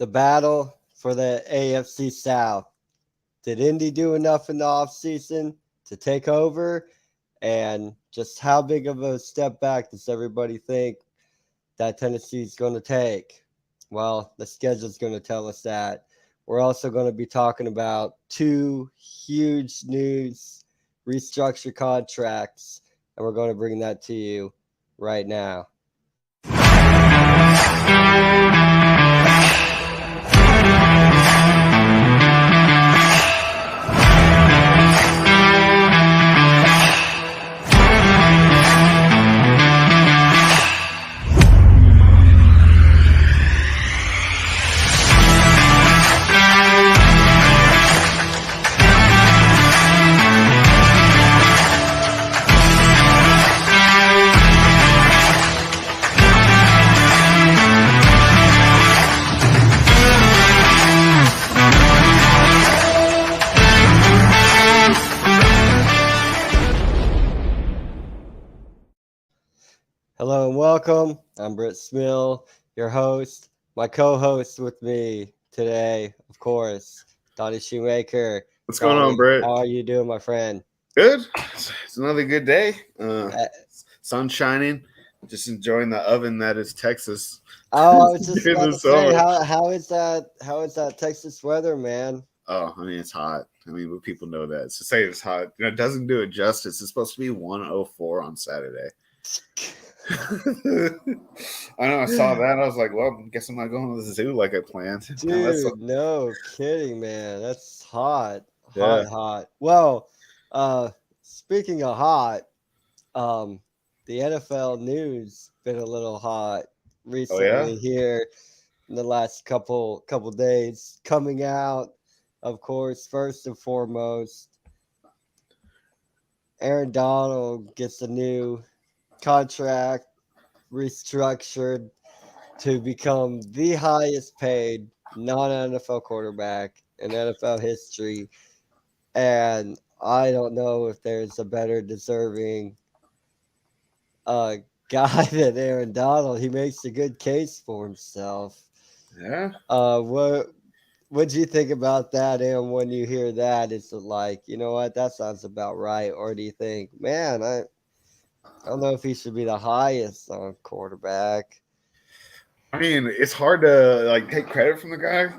the battle for the AFC South. Did Indy do enough in the offseason to take over? And just how big of a step back does everybody think that Tennessee's going to take? Well, the schedule's going to tell us that. We're also going to be talking about two huge news restructure contracts, and we're going to bring that to you right now. Hello and welcome. I'm Brit Smill, your host. My co-host with me today, of course, Donnie Shoemaker. What's going on, Brit? How are you doing, my friend? Good. It's another good day. Sun shining. Just enjoying the oven that is Texas. Oh, I was just about to say, how is that Texas weather, man? Oh, I mean, it's hot. I mean, but people know that. To say it's hot, it doesn't do it justice. It's supposed to be 104 on Saturday. I know. I saw that. I was like, well, I guess I'm not going to the zoo like I planned. Dude, no kidding, man. That's hot. Hot. Well, speaking of hot, the NFL news been a little hot recently here in the last couple days. Coming out, of course, first and foremost, Aaron Donald gets a new contract restructured to become the highest paid non-NFL quarterback in NFL history. And I don't know if there's a better deserving guy than Aaron Donald. He makes a good case for himself. Yeah. What do you think about that? And when you hear that, is it like, you know what, that sounds about right? Or do you think, man, I don't know if he should be the highest on quarterback? I mean, it's hard to take credit from the guy,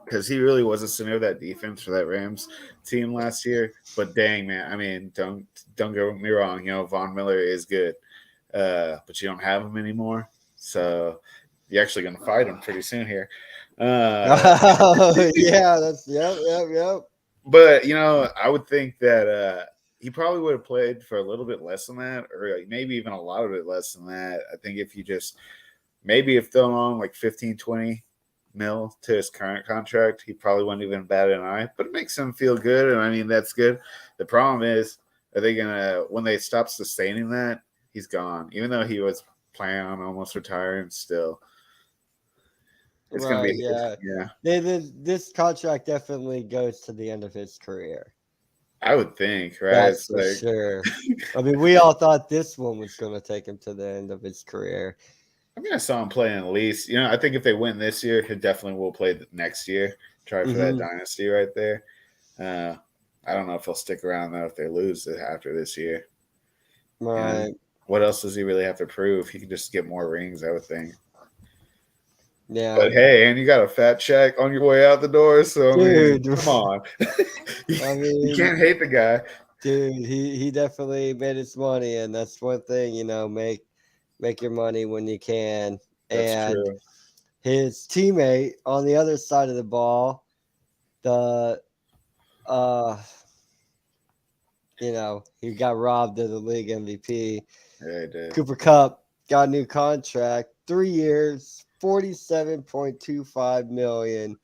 because he really was a center of that defense for that Rams team last year. But dang, man, I mean, don't get me wrong. Von Miller is good, but you don't have him anymore, so you're actually going to fight him pretty soon here. Yeah, that's yep. But I would think that he probably would have played for a little bit less than that, or maybe even a lot of it less than that. I think if you just maybe if thrown on like 15, 20 mil to his current contract, he probably wouldn't even bat an eye. But it makes him feel good, and I mean that's good. The problem is, are they gonna when they stop sustaining that, he's gone. Even though he was planning on almost retiring, still. It's right, gonna be yeah. This contract definitely goes to the end of his career. I would think, right? That's for sure. I mean, we all thought this one was going to take him to the end of his career. I mean, I saw him playing at least. I think if they win this year, he definitely will play next year. Try for that dynasty right there. I don't know if he'll stick around though if they lose after this year. Right. What else does he really have to prove? He can just get more rings, I would think. Yeah. But hey, and you got a fat check on your way out the door, so dude, I mean, come on. I mean, you can't hate the guy. Dude, he definitely made his money, and that's one thing, make your money when you can. That's true. His teammate on the other side of the ball, he got robbed of the league MVP. Yeah, he did. Cooper Kupp got a new contract, 3 years, $47.25 million,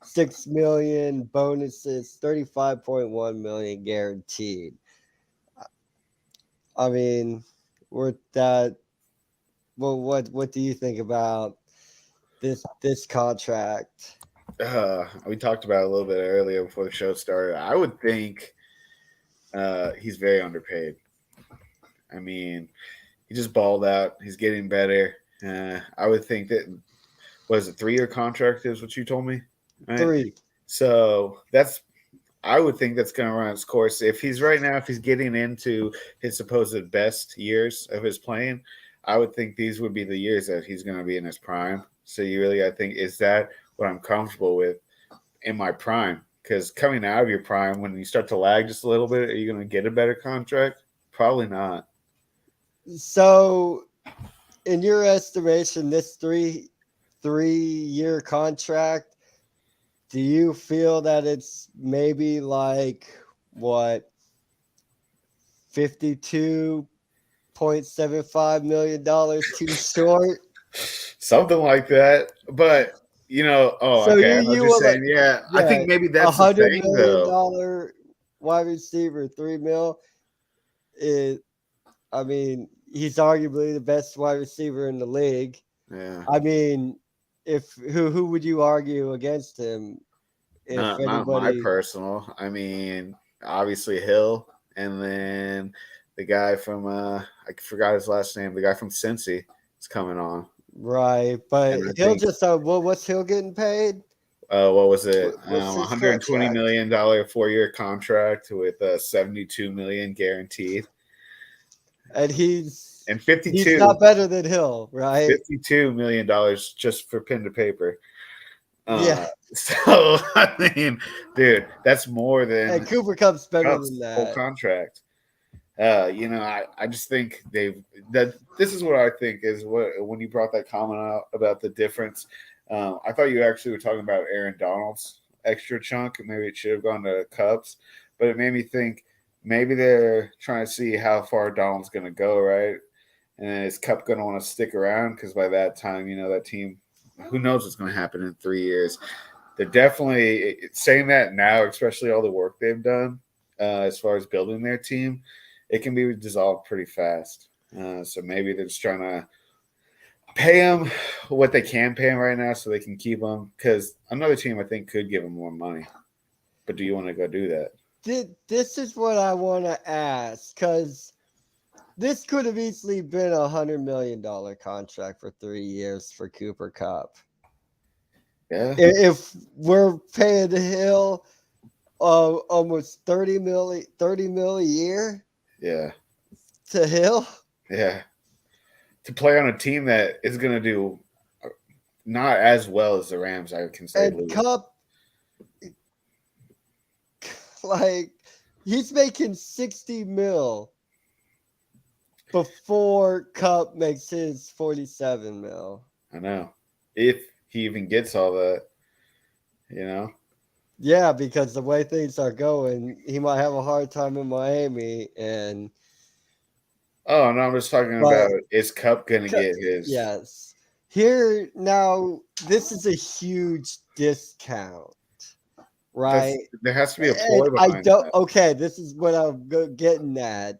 $6 million bonuses, $35.1 million guaranteed. I mean, what do you think about this contract? We talked about it a little bit earlier before the show started. I would think he's very underpaid. I mean, he just balled out. He's getting better. I would think that what is it, 3-year contract is what you told me? Right? 3. So I would think that's going to run its course. If he's getting into his supposed best years of his playing, I would think these would be the years that he's going to be in his prime. So you really, I think, is that what I'm comfortable with in my prime? Because coming out of your prime, when you start to lag just a little bit, are you going to get a better contract? Probably not. So, in your estimation, this three-year contract, do you feel that it's maybe like what, $52.75 million too short? Something like that. But, So okay. I know what you're saying. Yeah. I yeah, think maybe that's the $100 thing, million though. wide receiver, $3 million. I mean, he's arguably the best wide receiver in the league. Yeah. I mean, who would you argue against him? If Not my anybody, personal. I mean, obviously Hill, and then the guy from I forgot his last name. The guy from Cincy is coming on, right? But and I he'll think just what's Hill getting paid? what was it? What's his 120 contract? million dollar 4-year contract with 72 million guaranteed, And he's and not better than Hill, right? $52 million just for pen to paper. Yeah. So I mean, dude, that's more than And Cooper Cup's better Cup's than full that. contract. I just think this is what I think is what when you brought that comment out about the difference. I thought you actually were talking about Aaron Donald's extra chunk. Maybe it should have gone to Cubs, but it made me think maybe they're trying to see how far Donald's going to go, right? And is Cup going to want to stick around? Because by that time, that team, who knows what's going to happen in 3 years. They're definitely saying that now, especially all the work they've done as far as building their team. It can be dissolved pretty fast. So maybe they're just trying to pay them what they can pay them right now so they can keep them. Because another team, I think, could give them more money. But do you want to go do that? This is what I want to ask, because this could have easily been $100 million contract for 3 years for Cooper Cup. Yeah. If we're paying Hill almost $30 million a year. Yeah. To Hill. Yeah. To play on a team that is going to do not as well as the Rams, I can say. And Cup, like, he's making $60 million before Cup makes his $47 million. I know. If he even gets all that, Yeah, because the way things are going, he might have a hard time in Miami. And oh, no, I'm just talking about, is Cup going to get his? Yes. Here, now, this is a huge discount, right? There has to be a ploy behind that. Okay, this is what I'm getting at.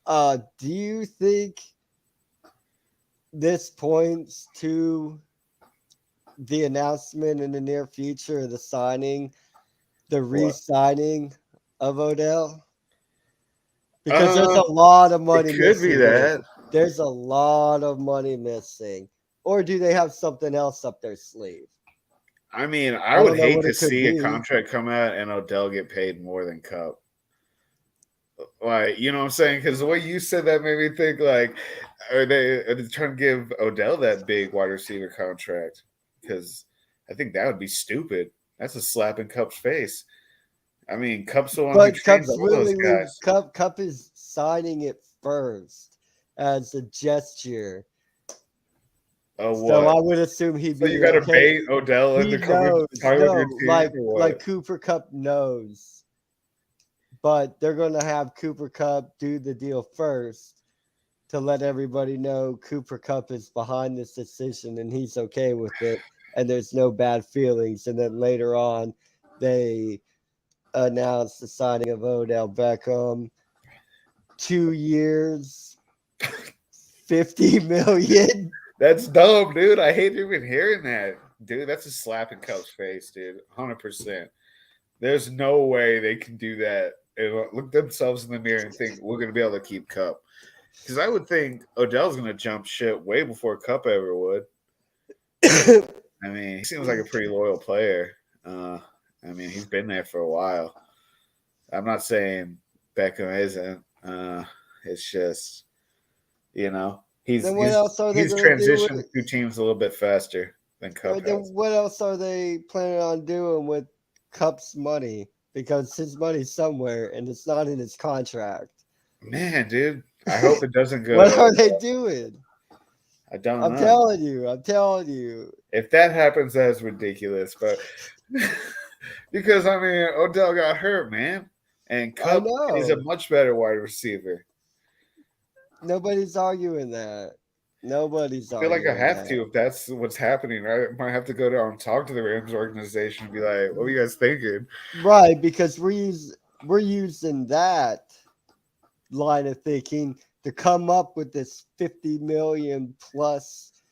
Do you think this points to the announcement in the near future of the re-signing of Odell? Because there's a lot of money missing. It could be that. There's a lot of money missing. Or do they have something else up their sleeve? I mean, I would hate to see a contract come out and Odell get paid more than Cup. Like, you know what I'm saying? Because the way you said that made me think, like, are they trying to give Odell that big wide receiver contract? Because I think that would be stupid. That's a slap in Cup's face. I mean, Cup's the one who trains all those guys. Cup is signing it first as a gesture. Oh, what? So I would assume he'd be. So you got to bait Odell into coming with your team, like Cooper Cup knows. But they're going to have Cooper Cup do the deal first to let everybody know Cooper Cup is behind this decision and he's okay with it and there's no bad feelings. And then later on, they announce the signing of Odell Beckham. 2 years, $50 million. That's dumb, dude. I hate even hearing that. Dude, that's a slap in Cup's face, dude. 100%. There's no way they can do that and look themselves in the mirror and think we're going to be able to keep Cup. Because I would think Odell's going to jump ship way before Cup ever would. I mean, he seems like a pretty loyal player. I mean, he's been there for a while. I'm not saying Beckham isn't. It's just, you know, Then what else are they he's going to do with? transitioned through teams a little bit faster than Cup Then has. what else are they planning on doing with Cup's money? Because his money's somewhere and it's not in his contract. Man, dude, I hope it doesn't go. What are they doing? I don't I'm know. telling you. I'm telling you. If that happens, that's ridiculous. But because I mean, Odell got hurt, man, and I Cup is a know. much better wide receiver. Nobody's arguing that. Nobody's I feel like I arguing have that. to if that's what's happening. I might have to go down and talk to the Rams organization and be like, "What are you guys thinking?" Right, because we're using that line of thinking to come up with this 50 million plus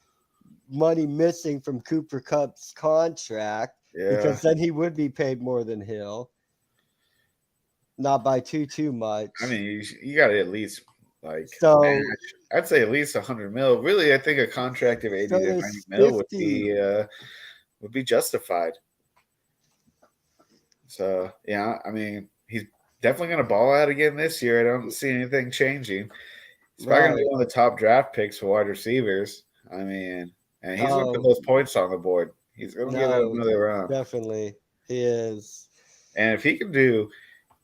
money missing from Cooper Cup's contract, Yeah, because then he would be paid more than Hill, not by too much. I mean, you got to at least like So match. I'd say at least 100 mil. Really, I think a contract of 80 to 90 there's mil 50. would be justified. So yeah, I mean, he's definitely going to ball out again this year. I don't see anything changing. He's probably going to Right. be one of the top draft picks for wide receivers. I mean, and he's going to put those points on the board. He's going to give it another round. Definitely. He is. And if he can do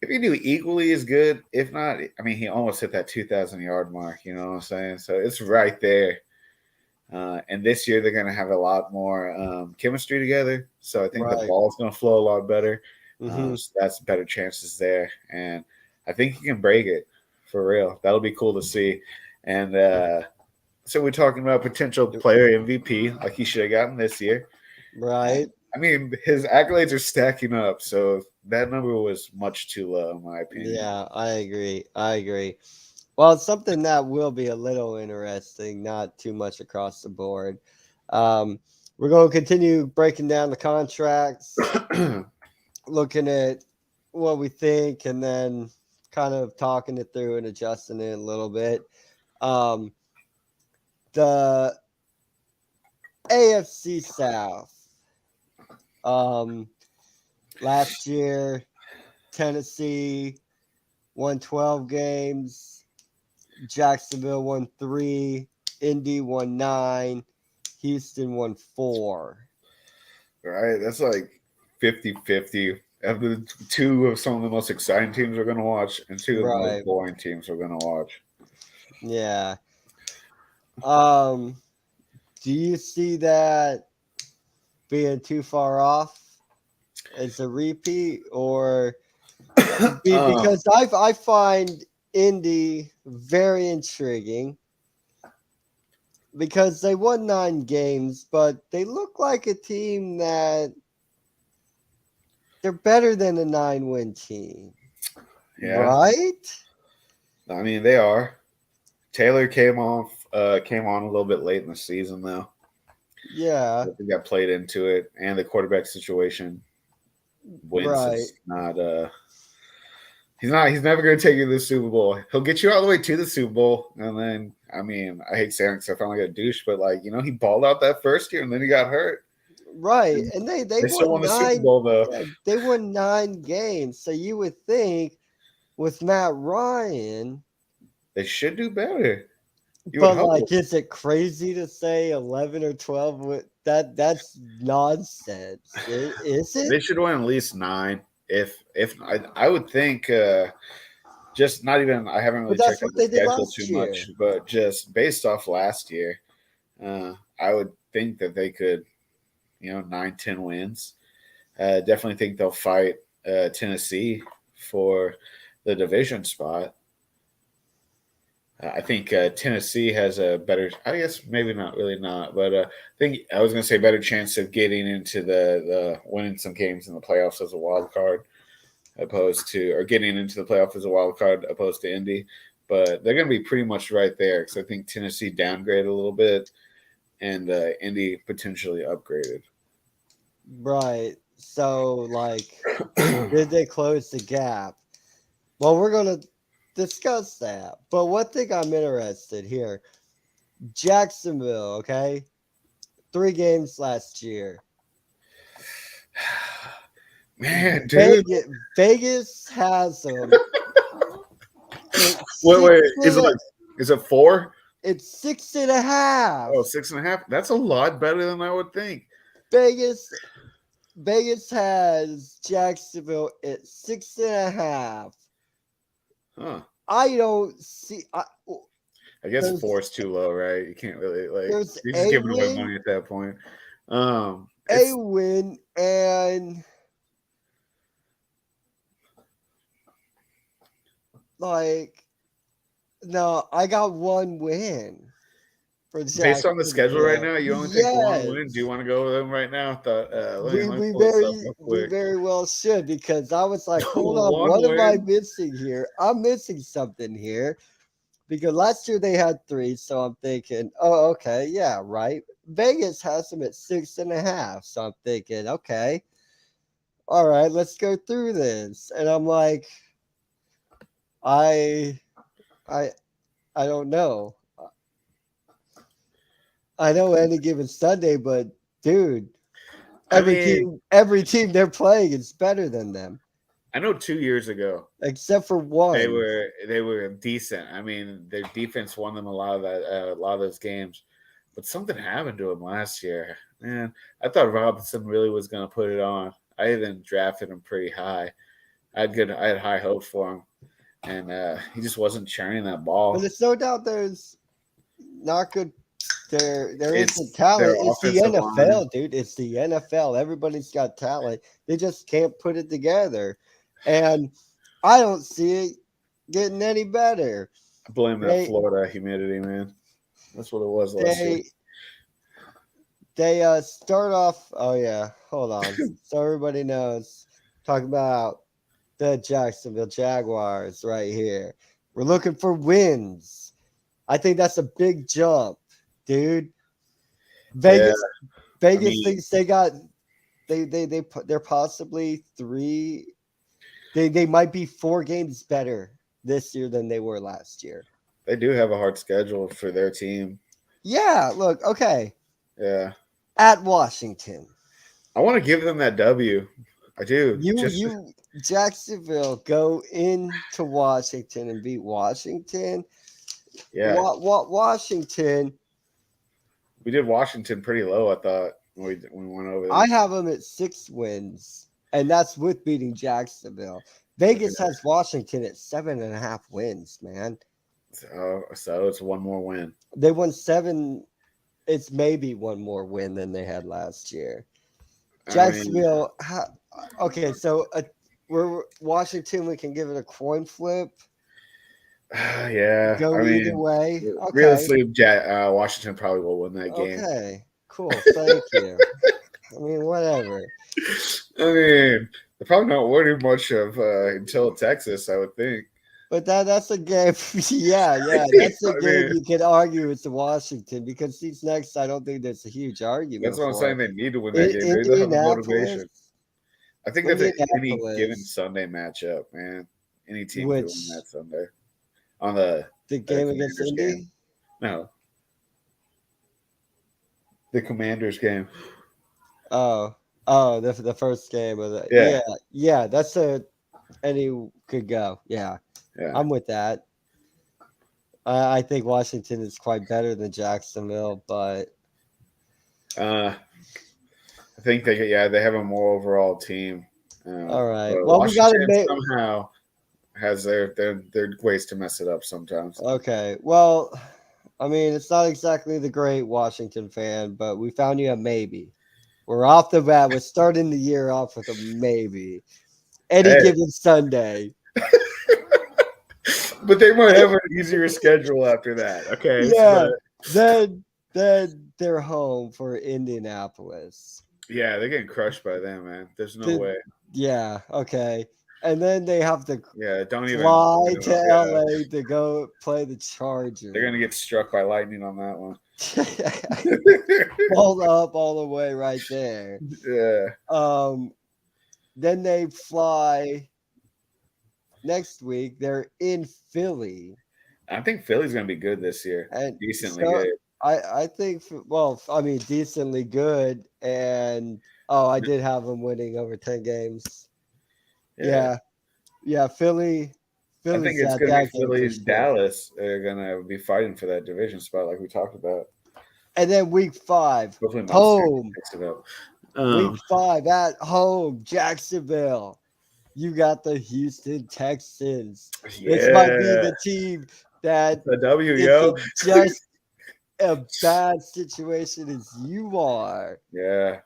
equally as good, if not, I mean, he almost hit that 2,000 yard mark. You know what I'm saying? So it's right there. And this year they're going to have a lot more chemistry together. So I think the ball's going to flow a lot better. So that's better chances there. And I think he can break it for real. That'll be cool to see. And so we're talking about potential player MVP, like he should have gotten this year. Right. I mean, his accolades are stacking up. So that number was much too low, in my opinion. Yeah, I agree. Well, it's something that will be a little interesting, not too much across the board. We're going to continue breaking down the contracts, looking at what we think, and then kind of talking it through and adjusting it a little bit. The AFC South. Last year, Tennessee won 12 games. Jacksonville won 3. Indy won 9. Houston won 4. Right? That's like 50-50. Of the two of some of the most exciting teams we're going to watch and two of the most boring teams we're going to watch. Yeah. Do you see that being too far off as a repeat, or because I find Indy very intriguing because they won 9 games, but they look like a team that they're better than a 9-win team. Yeah. Right? I mean, they are. Taylor came on a little bit late in the season, though. Yeah. They got played into it, and the quarterback situation. Wentz is not. He's never going to take you to the Super Bowl. He'll get you all the way to the Super Bowl, and then I mean, I hate saying it because I sound like a douche, but he balled out that first year, and then he got hurt. Right, and they still won the Super Bowl though. Yeah, they won 9 games, so you would think with Matt Ryan they should do better. But is it crazy to say 11 or 12? That's nonsense. Is it? They should win at least 9. If I would think, just not even. I haven't really checked out the schedule too much, but just based off last year, I would think that they could, 9-10 wins. Definitely think they'll fight Tennessee for the division spot. I think Tennessee has a better, I guess maybe not, really not, but I think I was going to say better chance of getting into the winning some games in the playoffs as a wild card getting into the playoff as a wild card opposed to Indy. But they're going to be pretty much right there because I think Tennessee downgraded a little bit and Indy potentially upgraded. Right. So, did they close the gap? Well, we're going to discuss that. But one thing I'm interested here, Jacksonville, okay? 3 games last year. Man, dude. Vegas has them. Wait. Is it 4? It's 6.5. Oh, 6.5. That's a lot better than I would think. Vegas has Jacksonville at 6.5. Huh. I don't see. I guess 4 is too low, right? You can't really you're just giving away money at that point. A win and no, I got 1 win for based on the schedule right now. You only think 1 win. Do you want to go with them right now? We very well should, because I was like, hold on, what am I missing here? I'm missing something here, because last year they had 3, so I'm thinking, oh, okay, yeah, right. Vegas has them at 6.5, so I'm thinking, okay, all right, let's go through this, and I'm like, I don't know. I know any given Sunday, but dude, every team they're playing is better than them. I know 2 years ago, except for one, they were decent. I mean, their defense won them a lot of those games, but something happened to them last year. Man, I thought Robinson really was going to put it on. I even drafted him pretty high. I had high hopes for him, and he just wasn't churning that ball. But there's no doubt there's not good. There is the talent. It's the NFL, dude. It's the NFL. Everybody's got talent. They just can't put it together, and I don't see it getting any better. I blame that Florida humidity, man. That's what it was last year. They start off. Oh yeah, hold on. So everybody knows. Talking about the Jacksonville Jaguars right here. We're looking for wins. I think that's a big jump, dude. Vegas thinks they're possibly 3. They might be 4 games better this year than they were last year. They do have a hard schedule for their team. Yeah, look, okay. Yeah. At Washington. I want to give them that W. I do. Jacksonville go into Washington and beat Washington. Yeah. Washington. We did Washington pretty low, I thought, when we went over there. I have them at 6 wins, and that's with beating Jacksonville. Vegas has Washington at 7.5 wins, man. So it's 1 more win. They won 7. It's maybe 1 more win than they had last year. Jacksonville. Okay, so we're Washington. We can give it a coin flip. Yeah. Go either way. Okay. Realistically, Washington probably will win that game. Okay, cool. Thank you. I mean, whatever. I mean, they're probably not winning much of until Texas, I would think. But that's a game. Yeah, that's a game you can argue it's Washington, because these next, I don't think there's a huge argument. That's what I'm saying. They need to win that game. They don't have the motivation. I think that's any given Sunday matchup, man. Any team can win that Sunday. On the game against Indy? Game. No. The Commanders game. Oh, the first game of the yeah. That's any could go. Yeah, I'm with that. I think Washington is quite better than Jacksonville, but I think they have a more overall team. All right. Well, we got to somehow has their ways to mess it up sometimes. Okay. Well, I mean, it's not exactly the great Washington fan, but we found you a maybe. We're off the bat. We're starting the year off with a maybe. Any given Sunday. But they might have an easier schedule after that. Okay. Yeah. Then they're home for Indianapolis. Yeah, they're getting crushed by them, man. There's no way. Yeah. Okay. And then they have to don't even fly to LA to go play the Chargers. They're gonna get struck by lightning on that one. Hold up all the way right there. Yeah. Then they fly next week. They're in Philly. I think Philly's gonna be good this year. Decently good. I think, well, I mean, decently good. And, I did have them winning over 10 games. Yeah. Yeah. I think Philly's it's at going to be that game for Philly, sure. Dallas. They're going to be fighting for that division spot, like we talked about. And then week 5, Hopefully, Monster home. picks it up. Week 5 at home, Jacksonville. You got the Houston Texans. This might be Yeah, the team that a W, it's yo. just a bad situation as you are. Yeah,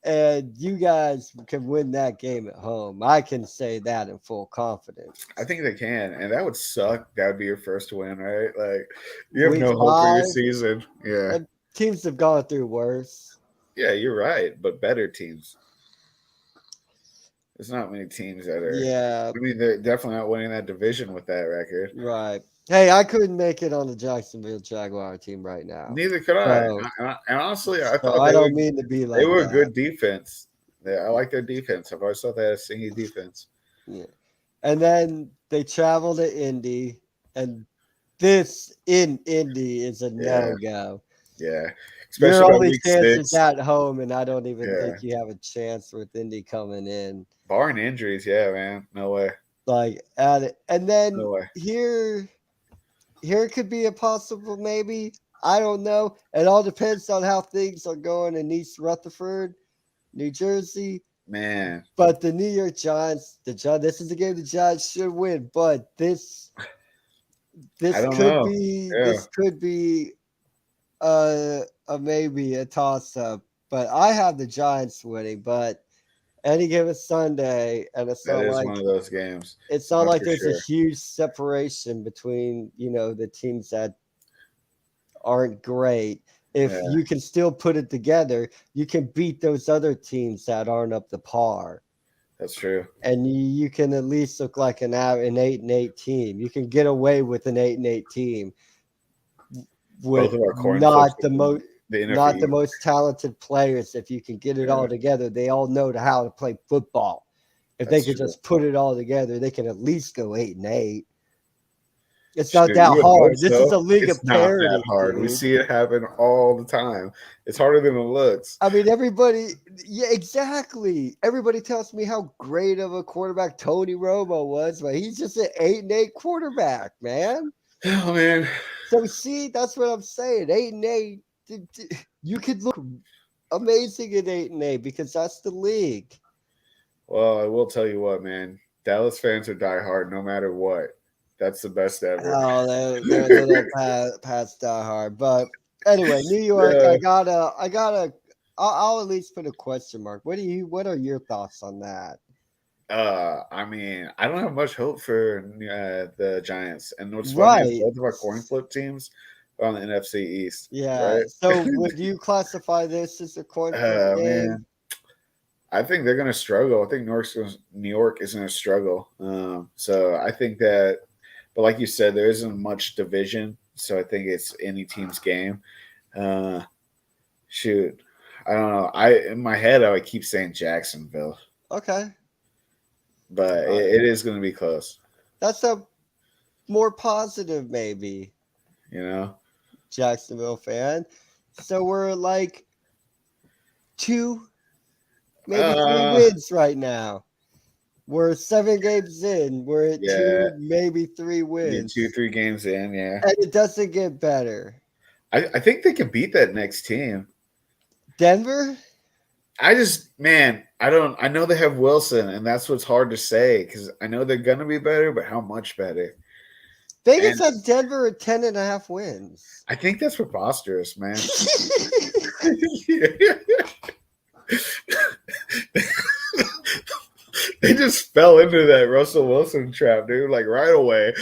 And you guys can win that game at home. I can say that in full confidence. I think they can, and that would suck. That would be your first win, right? Like you have Week no hope for your 5, season. Yeah, and teams have gone through worse. yeah, you're right. But better teams. There's not many teams that are. Yeah, I mean, they're definitely not winning that division with that record. right. Hey, I couldn't make it on the Jacksonville Jaguar team right now. Neither could I. So, And honestly, I so thought I don't mean to be they like were a that. good defense. I like their defense. I've always thought they had a stingy defense. Yeah. And then they travel to Indy, and this in Indy is a no-go. Yeah, Your especially by only week chance is 6. at home, and I don't even Yeah, think you have a chance with Indy coming in. barring injuries, yeah, man, no way, Like at it, and then no way. here could be a possible maybe. I don't know. It all depends on how things are going in East Rutherford, New Jersey. Man, But the New York Giants, this is the game the Giants should win. But this I don't know. Yeah, this could be a maybe a toss up. But I have the Giants winning. But any given Sunday, and it's that not is like one of those games. it's not No, like for there's a sure. huge separation between the teams that aren't great. If Yeah, you can still put it together, you can beat those other teams that aren't up to par. that's true. And you can at least look like an 8-8 team. You can get away with an 8-8 team Both with of our coin flips not the the most talented players. If you can get it all Yeah, together, they all know how to play football. If they that's could true. just put it all together, they can at least go 8-8. It's not Shoot, that you would hope hard. This is so. a league It's of not that parity, hard. We dude. see it happen all the time. It's harder than it looks. I mean, everybody, yeah, exactly. Everybody tells me how great of a quarterback Tony Romo was, but he's just an 8-8 quarterback, man. Oh man, So see, that's what I'm saying. 8-8, you could look amazing at 8-8 because that's the league. well, I will tell you what, man. Dallas fans are diehard no matter what. That's the best ever. Oh, they're a little past die hard, but anyway, New York. Yeah. I'll at least put a question mark. What are your thoughts on that? I mean, I don't have much hope for the Giants. And what's funny is Right. both of our coin flip teams are on the NFC East. Yeah. Right? So would you classify this as a coin flip game? Man, I think they're going to struggle. I think New York is going to struggle. So I think that, but like you said, there isn't much division. So I think it's any team's game. Shoot, I don't know. In my head, I would keep saying Jacksonville, Okay. but it is going to be close. That's a more positive, maybe, You know. Jacksonville fan. So we're like 2, maybe 3 wins right now. We're 7 games in. We're at 2, maybe 3 wins. 2-3 games in, yeah. And it doesn't get better. I think they can beat that next team. Denver? I know they have Wilson, and that's what's hard to say because I know they're gonna be better, but how much better? Vegas has Denver at 10.5 wins. I think that's preposterous, man. They just fell into that Russell Wilson trap, dude, like right away.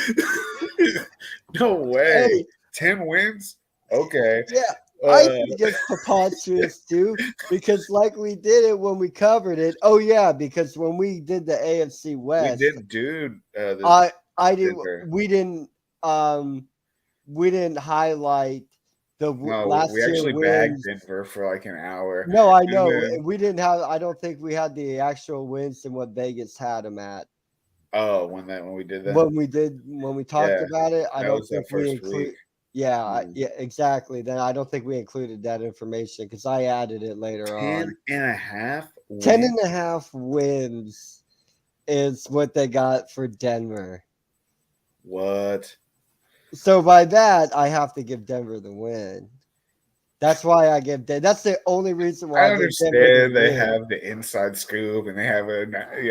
No way. Hey. 10 wins? Okay. Yeah. I think it's preposterous too, because like we did it when we covered it. Oh yeah, because when we did the AFC West, we didn't do. I did. We didn't highlight the last we year actually wins. bagged Denver for like an hour. No, I know we didn't have. I don't think we had the actual wins and what Vegas had them at. Oh, when we did that. When we talked about it, I don't think we included. Yeah, exactly. Then I don't think we included that information because I added it later 10 on. and a half 10 wins. and a half wins is what they got for Denver. What? So by that, I have to give Denver the win. That's why I give Denver. That's the only reason why I I give Denver the understand they win. have the inside scoop and they have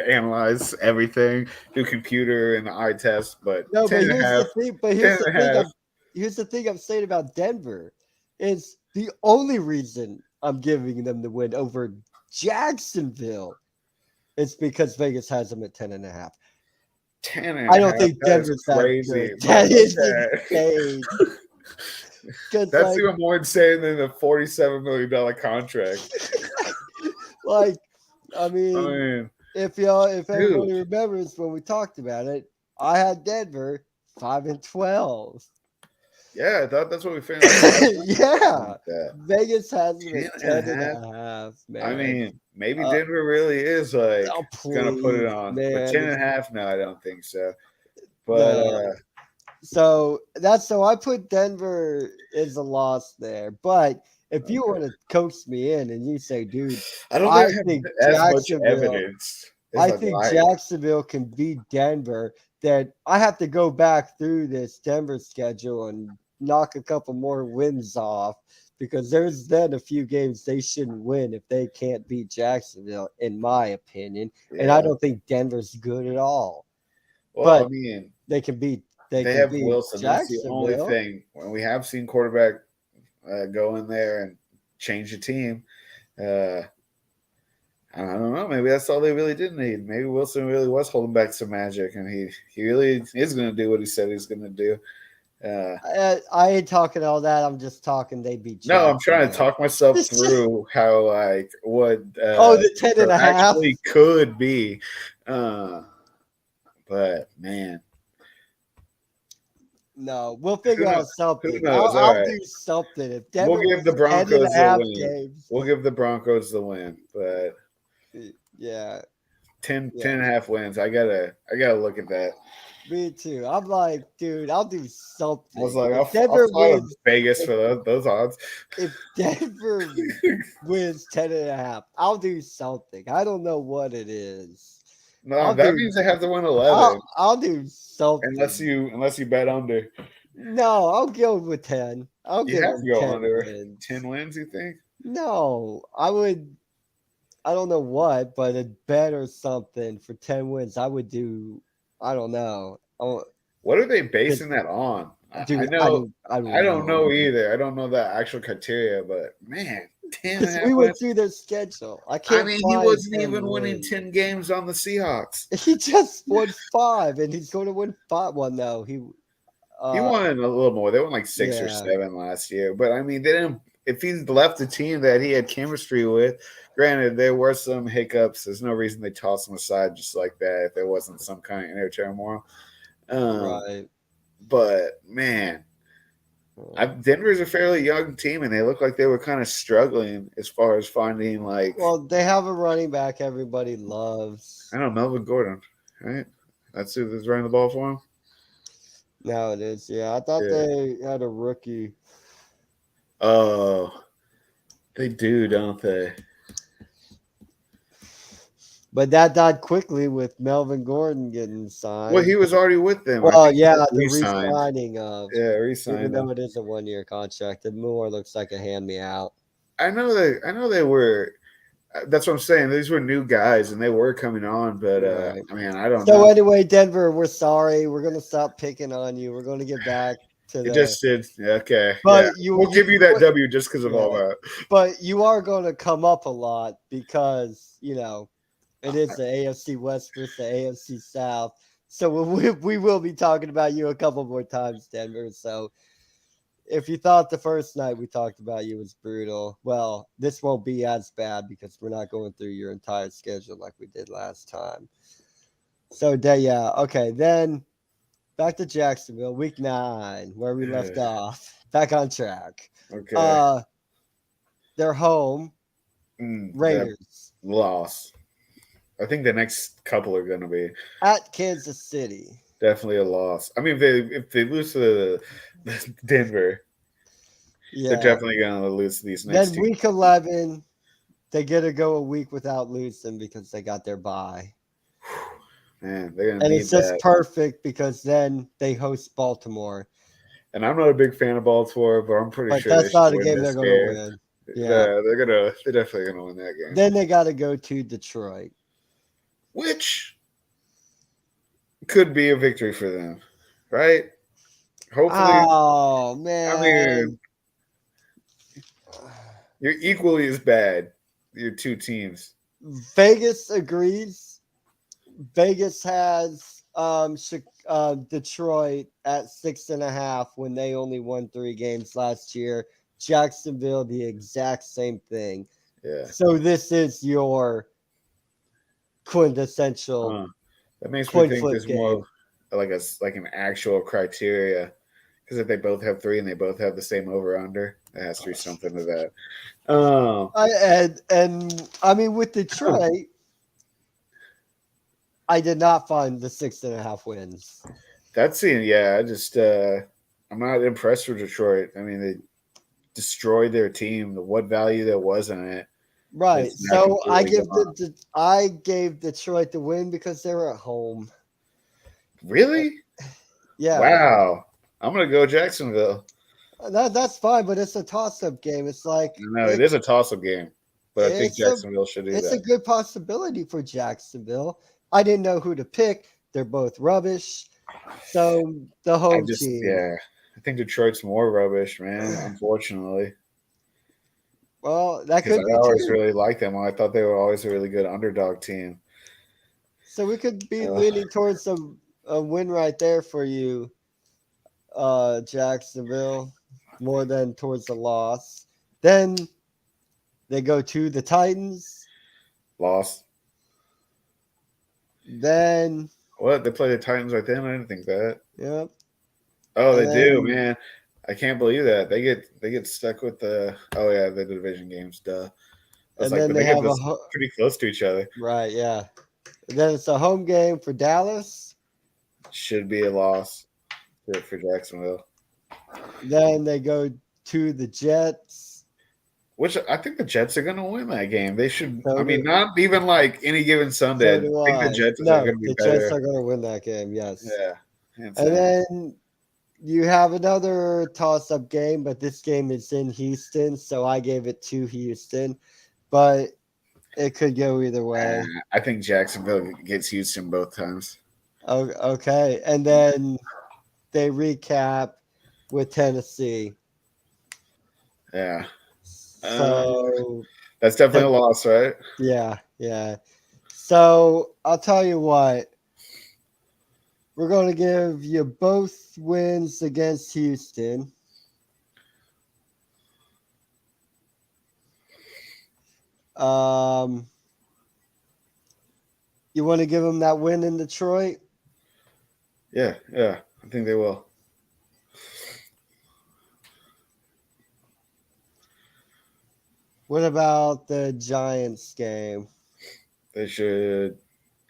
analyze everything, do computer and the eye test, but No, 10 but and a here's half, the thing. But 10 and a half. here's the thing I'm saying about Denver. Is the only reason I'm giving them the win over Jacksonville. It's because Vegas has them at 10 and a half. 10 and I a don't half. think That is Denver's that crazy. good. But That is okay. insane. Because That's even more insane than the $47 million contract. like, I I mean, mean, if everybody dude. remembers when we talked about it, I had Denver 5-12. Yeah, I thought that's what we finished. Yeah, That. Vegas has them 10 at and a 10 and half. a half, I man. mean, maybe Uh, Denver really is like oh, gonna put it please, on, but man. 10 and a half, no, I don't think so. But No. So I put Denver as a loss there. But if you want to coax me in and you say, dude, I don't I think I have think as much Jacksonville, evidence as I I'd think like. Jacksonville can beat Denver, that I have to go back through this Denver schedule and knock a couple more wins off because there's then a few games they shouldn't win if they can't beat Jacksonville, in my opinion. And I Yeah. don't think Denver's good at all. Well, I But mean, they can beat they have Wilson. That's the only Jacksonville. thing. When we have seen quarterback go in there and change the team, uh, I don't know. Maybe that's all they really did need. Maybe Wilson really was holding back some magic, and he really is going to do what he said he's going to do. I ain't talking all that. I'm just talking they beat No, I'm trying to Jacksonville. talk myself through how like what Oh, the 10 and a half. actually could be. But man, No, we'll figure who out knows? Who something. knows? All I'll right, do something. If we'll Denver give the wins 10 and Broncos a the half win. games, We'll give the Broncos the win, but yeah, 10 yeah, and a half wins. I gotta look at that. me too. I'm like, dude, I'll do I was something. like, If I'll Denver fly to wins, Vegas for those odds. if Denver wins 10 and a half, I'll do something. I don't know what it is. No, I'll that do means they have to win 11, I'll do unless something. you bet under. No, I'll go with 10. I'll You give have to them go 10 under wins. 10 wins. You think? No, I would. I don't know what, but a bet or something for 10 wins. I would do. I don't know. What are they basing that on? I Dude, know. I I don't don't know. know either. I don't know the actual criteria, but man, 10 and a Because half we went wins. through their schedule. I I can't mean, he find wasn't 10 even winning wins. 10 games on the Seahawks. He just won 5, and he's going to win 5. Well, no, He won a little more. They won like 6 or yeah. 7 last year. But I mean, they didn't. If he's left a team that he had chemistry with, granted there were some hiccups. There's no reason they toss him aside just like that if there wasn't some kind of inner turmoil. Right. But man, Denver's a fairly young team, and they look like they were kind of struggling as far as finding like Well, they have a running back everybody loves. I don't know, Melvin Gordon, right? That's who's running the ball for him. Now it is. Yeah, I thought Yeah. they had a rookie. Oh, they do, don't they? But that died quickly with Melvin Gordon getting signed. Well, he was already with them. I Well, think yeah, he the re-signed. re-signing of, Yeah, even re-signed though him. it is a 1-year contract, it more looks like a hand me out. I know they were. That's what I'm saying. These were new guys, and they were coming on. But Right. I mean, I don't So know. anyway, Denver, we're sorry. We're gonna stop picking on you. We're gonna get back to It the. just did. Okay, yeah. But We'll give you that W just because of all yeah. that. But you are going to come up a lot because it is the AFC West versus the AFC South. So we will be talking about you a couple more times, Denver. So if you thought the first night we talked about you was brutal, well, this won't be as bad because we're not going through your entire schedule like we did last time. So, yeah. Okay. Then back to Jacksonville, week 9, where we left off. Back on track. Okay. They're home. Raiders. Loss. I think the next couple are going to be At Kansas City. Definitely a loss. I mean, if they lose to Denver, they're Yeah. definitely going to lose to these next Then two. week 11, they get to go a week without losing because they got their bye. Man, they're going to And need it's just that. perfect because then they host Baltimore. And I'm not a big fan of Baltimore, but I'm pretty But sure they that's should not a win game they're this going to game. win. Yeah. They're definitely going to win that game. Then they got to go to Detroit. Which could be a victory for them, right? Hopefully. Oh, I man. mean, you're equally as bad, your two teams. Vegas agrees. Vegas has Detroit at 6.5 when they only won 3 games last year. Jacksonville, the exact same thing. Yeah. So this is your quintessential That makes me coin think flip there's game. more like an actual criteria. Because if they both have 3 and they both have the same over under, there has to be something to that. And I mean with Detroit, I did not find the 6.5 wins. That scene, yeah, I'm not impressed with Detroit. I mean, they destroyed their team. What value there was in it. Right. It's not So completely I gave Detroit the win because they were at home. Really? Yeah. Wow. I'm gonna go Jacksonville. That's fine, but it's a toss-up game. It's like No, it is a toss-up game, but I think it's a Jacksonville should do it's a that. good possibility for Jacksonville. I didn't know who to pick. They're both rubbish. So the home team. Yeah, I think Detroit's more rubbish, man. Unfortunately, Well, that because could be I always too. really liked them. I thought they were always a really good underdog team. So we could be leaning towards a win right there for you, Jacksonville, more than towards a loss. Then they go to the Titans. Lost. Then What? They play the Titans right then? I didn't think that. yep. Oh, And they do, then- man. I can't believe that they get stuck with the the division games. Duh. And then they have pretty close to each other. right, yeah. And then it's a home game for Dallas. Should be a loss for Jacksonville. Then they go to the Jets. Which I think the Jets are going to win that game. They should. So I mean, do- not even like any given Sunday. So do I think I. the Jets are No, going to be the better. Jets are going to win that game. Yes. Yeah. And then you have another toss-up game, but this game is in Houston, so I gave it to Houston. But it could go either way. I think Jacksonville gets Houston both times. Oh, okay. And then they recap with Tennessee. Yeah. So That's definitely a loss, right? yeah. So I'll tell you what. We're going to give you both wins against Houston. You want to give them that win in Detroit? Yeah. I think they will. What about the Giants game? They should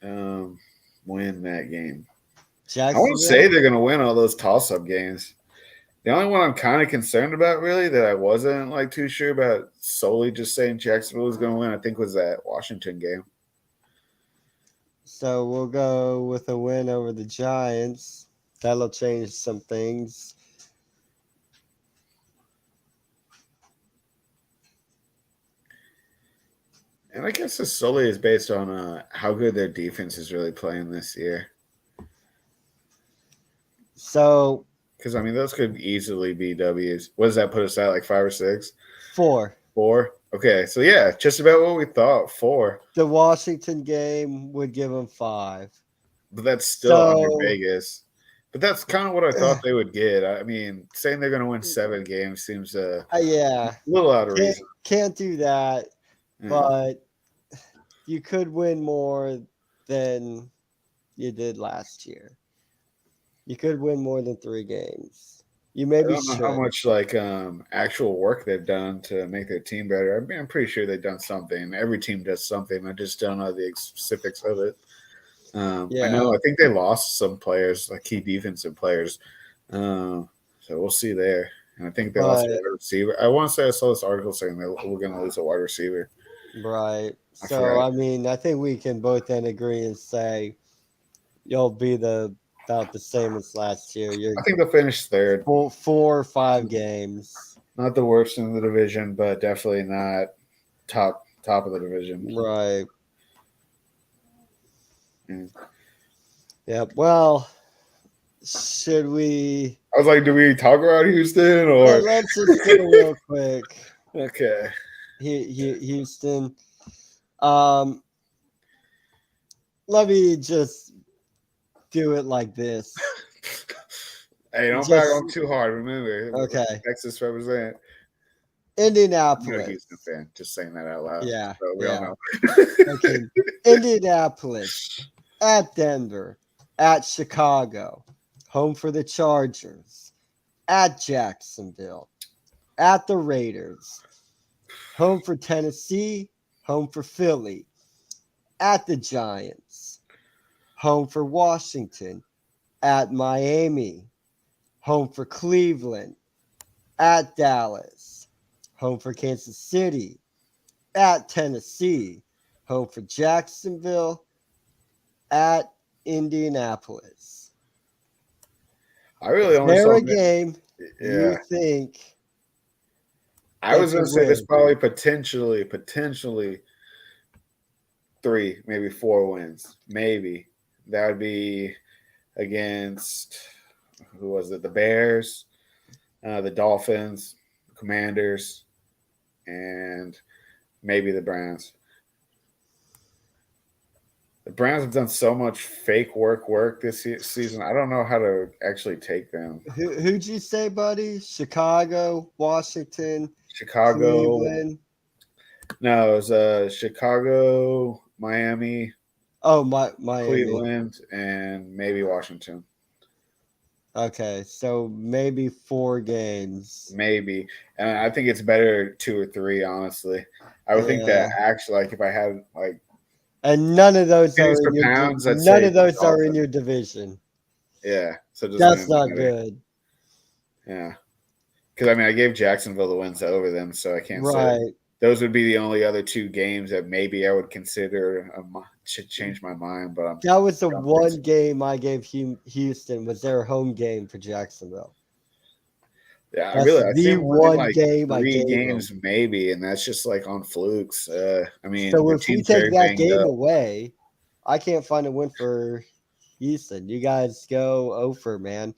win that game. I Jacksonville? won't say they're going to win all those toss-up games. The only one I'm kind of concerned about, really, that I wasn't like too sure about, solely just saying Jacksonville was going to win, I think was that Washington game. So we'll go with a win over the Giants. That'll change some things. And I guess this solely is based on how good their defense is really playing this year. So, because I mean, those could easily be W's. What does that put us at? Like 5 or 6? 4. 4. Okay, so yeah, just about what we thought. 4. The Washington game would give them 5. But that's still under Vegas. But that's kind of what I thought they would get. I mean, saying they're going to win 7 games seems a little out of reason. Can't do that. Yeah. But you could win more than you did last year. You could win more than 3 games. You maybe I don't know how much actual work they've done to make their team better. I'm pretty sure they've done something. Every team does something. I just don't know the specifics of it. I think they lost some players, like key defensive players. So we'll see there. And I think they lost a wide receiver. I want to say I saw this article saying that we're going to lose a wide receiver. Right. So, I mean, I think we can both then agree and say you'll be about the same as last year. I think they'll finish third. 4 or 5 games. Not the worst in the division, but definitely not top of the division. Right. Yeah. Well, should we? I was like, do we talk about Houston or? Let's just go real quick. Okay. Houston. Let me just do it like this. Hey, don't back on too hard. Remember, okay. Texas represent. Indianapolis. I'm not a Houston fan. Just saying that out loud. Yeah. So we all know. Okay. Indianapolis, at Denver, at Chicago, home for the Chargers, at Jacksonville, at the Raiders, home for Tennessee, home for Philly, at the Giants, home for Washington, at Miami, home for Cleveland, at Dallas, home for Kansas City, at Tennessee, home for Jacksonville, at Indianapolis. I really only saw a game. Yeah. You think? I was going to say there's probably potentially 3, maybe 4 wins. Maybe that would be against who was it? The Bears, the Dolphins, the Commanders, and maybe the Browns. The Browns have done so much fake work this season. I don't know how to actually take them. Who'd you say, buddy? Chicago, Washington, Cleveland. No, it was Chicago, Miami. Oh, Miami. Cleveland, and maybe Washington. Okay, so maybe 4 games. Maybe. And I think it's better 2 or 3, honestly. I would think that actually, like, if I had, like, and none of those are in your division. Yeah. So that's not good. Yeah. Because, I mean, I gave Jacksonville the wins over them, so I can't say. Those would be the only other 2 games that maybe I would consider should change my mind. But that was the one game I gave Houston was their home game for Jacksonville. Yeah, that's the one like game 3 games them. Maybe, and that's just like on flukes. I mean, so if we take that game away, I can't find a win for Houston. You guys go over, man.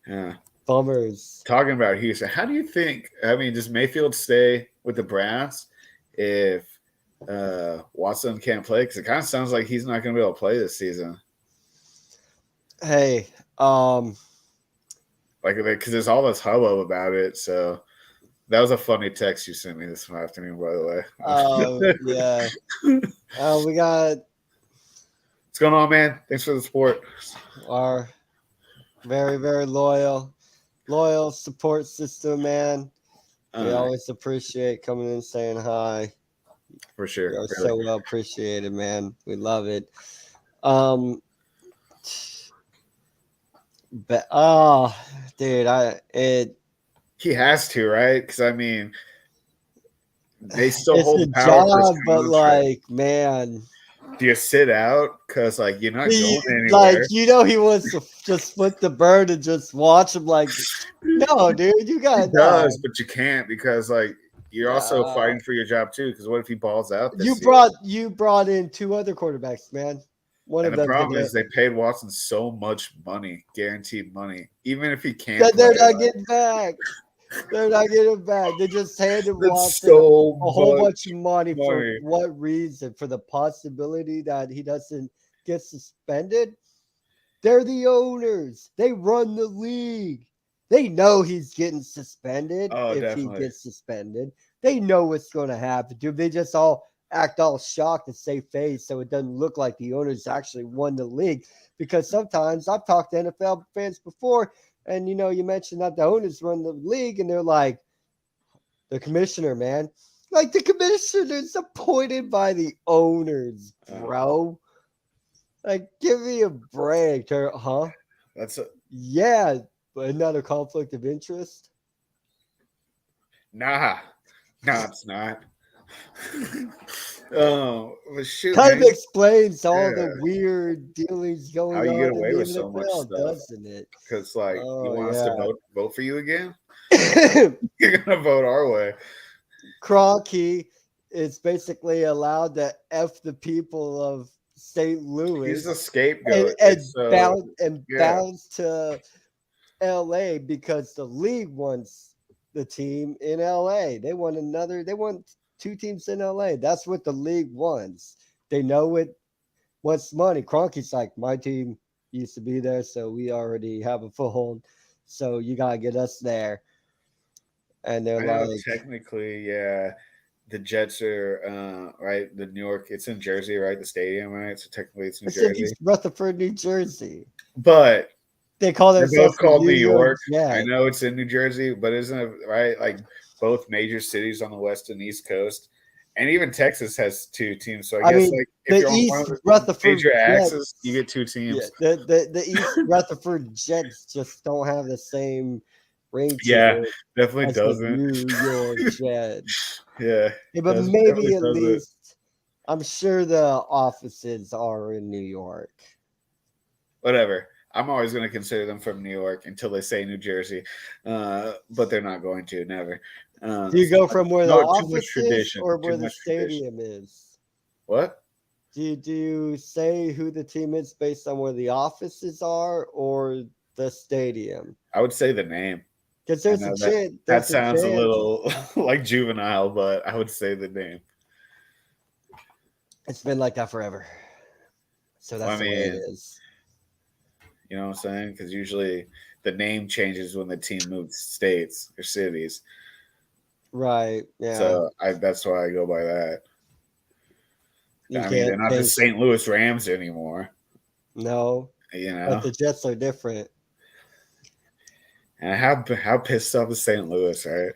Yeah. Bummers. Talking about Houston, how do you think? I mean, does Mayfield stay with the Browns if Watson can't play? Because it kind of sounds like he's not going to be able to play this season. Hey, because there's all this hubbub about it. So that was a funny text you sent me this afternoon, by the way. Yeah. We got. What's going on, man? Thanks for the support. Our very, very loyal support system, man. We always appreciate coming in saying hi. For sure. Really. So well appreciated, man. We love it. But dude, he has to, right? Because I mean, they still hold the power job, but like, man. Do you sit out? Because, like, you're not going anywhere. Like, he wants to just split the bird and just watch him. Like, no, dude, you got it. Does, but you can't because, like, you're also fighting for your job, too. Because what if he balls out this You brought in 2 other quarterbacks, man. And the problem is they paid Watson so much money, guaranteed money. Even if he can't play, they're not getting back. They're not getting back. They just handed Watson a whole bunch of money. For what reason? For the possibility that he doesn't get suspended? They're the owners. They run the league. They know he's getting suspended he gets suspended. They know what's going to happen. Dude, they just all act all shocked and save face so it doesn't look like the owners actually won the league. Because sometimes I've talked to NFL fans before, and, you mentioned that the owners run the league, and they're like, the commissioner, man. Like, the commissioner's appointed by the owners, bro. Like, give me a break, huh? That's a Yeah, but not a conflict of interest. nah. Nah, it's not. Oh, well, shoot, Kind of man. explains all the Yeah. weird dealings How going you get on in away the with so much NFL, stuff? doesn't it? Because like you Oh want us to yeah. vote for you again? You're gonna vote our way. Kroenke is basically allowed to F the people of St. He's the Louis and, scapegoat. and It's so bound and yeah. bounce to LA because the league wants the team in LA. They want two teams in LA. That's what the league wants. They know it wants money. Kroenke's like, my team used to be there, so we already have a foothold. So you gotta get us there. And they're I know like, technically, yeah. The Jets are right. The New York, it's in Jersey, right? The stadium, right? So technically, it's New it's in Jersey. East Rutherford, New Jersey. But They call they're both themselves the called New New York York. I Jets. know it's in New Jersey, but isn't it right? Like both major cities on the west and east coast, and even Texas has two teams. So I I guess mean, like if the you're on one East of the Rutherford major axes, you Jets. get two Yeah, teams. the East Rutherford Jets just don't have the same ring to Yeah, it definitely as the doesn't. New York Jets. Yeah, Yeah, but doesn't maybe definitely at doesn't. least I'm sure the offices are in New York. Whatever. I'm always going to consider them from New York until they say New Jersey, but they're not going to. Never. Do you go from where the No, too much office is tradition. or Too where the much tradition. stadium is? What? Do you say who the team is based on where the offices are or the stadium? I would say the name. Because I there's a know that chance. that There's a sounds a chance. little like juvenile, but I would say the name. It's been like that forever. So I that's the way it mean, is. you know what I'm saying? Because usually the name changes when the team moves states or cities. Right. Yeah. So that's why I go by that. You I mean, they're can't not the think. St. Louis Rams anymore. No. You But know, the Jets are different. and how pissed off is St. Louis, right?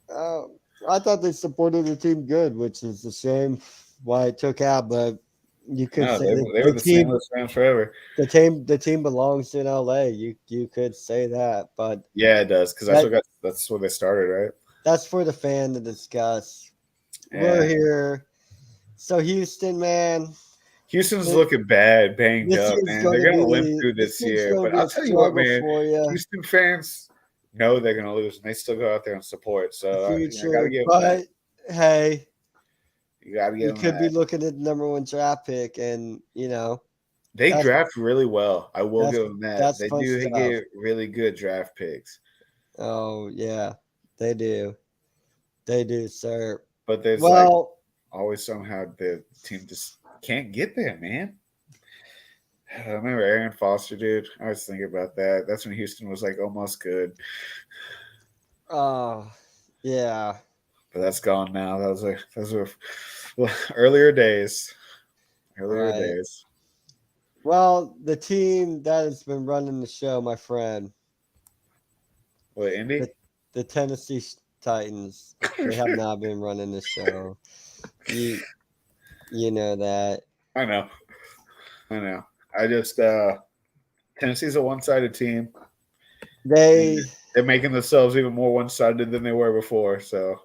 Uh, I thought they supported the team good, which is a shame why it took out. But you could No, say that they were the St. Louis Rams forever. the team belongs in LA. You could say that, but Yeah, it does because that that's where they started, right? that's for the fan to discuss. We're Yeah, here. So Houston, man, Houston's th- looking bad, banged this up, year's man. going They're to gonna limp be through this this year's year, going to but be a I'll tell you what, struggle man. for you. Houston fans know they're gonna lose, and they still go out there and support. The So I gotta future, give them that. but hey, You gotta you give them could be that. looking at the number one draft pick, and They that's draft really well. I will that's give them that. that's They fun do stuff. get really good draft picks, Oh yeah, they do. They do, sir. but there's like Well, always somehow the team just can't get there, man. I remember Aaron Foster, dude. I was thinking about that. That's when Houston was like almost good, oh yeah, but that's gone now. Those were earlier days. Earlier right. days. Well, the team that has been running the show, my friend, What, the Indy? the Tennessee Titans, they have not been running the show. You you know that. I know. I know. I just Tennessee's a one-sided team, and They they're making themselves even more one-sided than they were before. So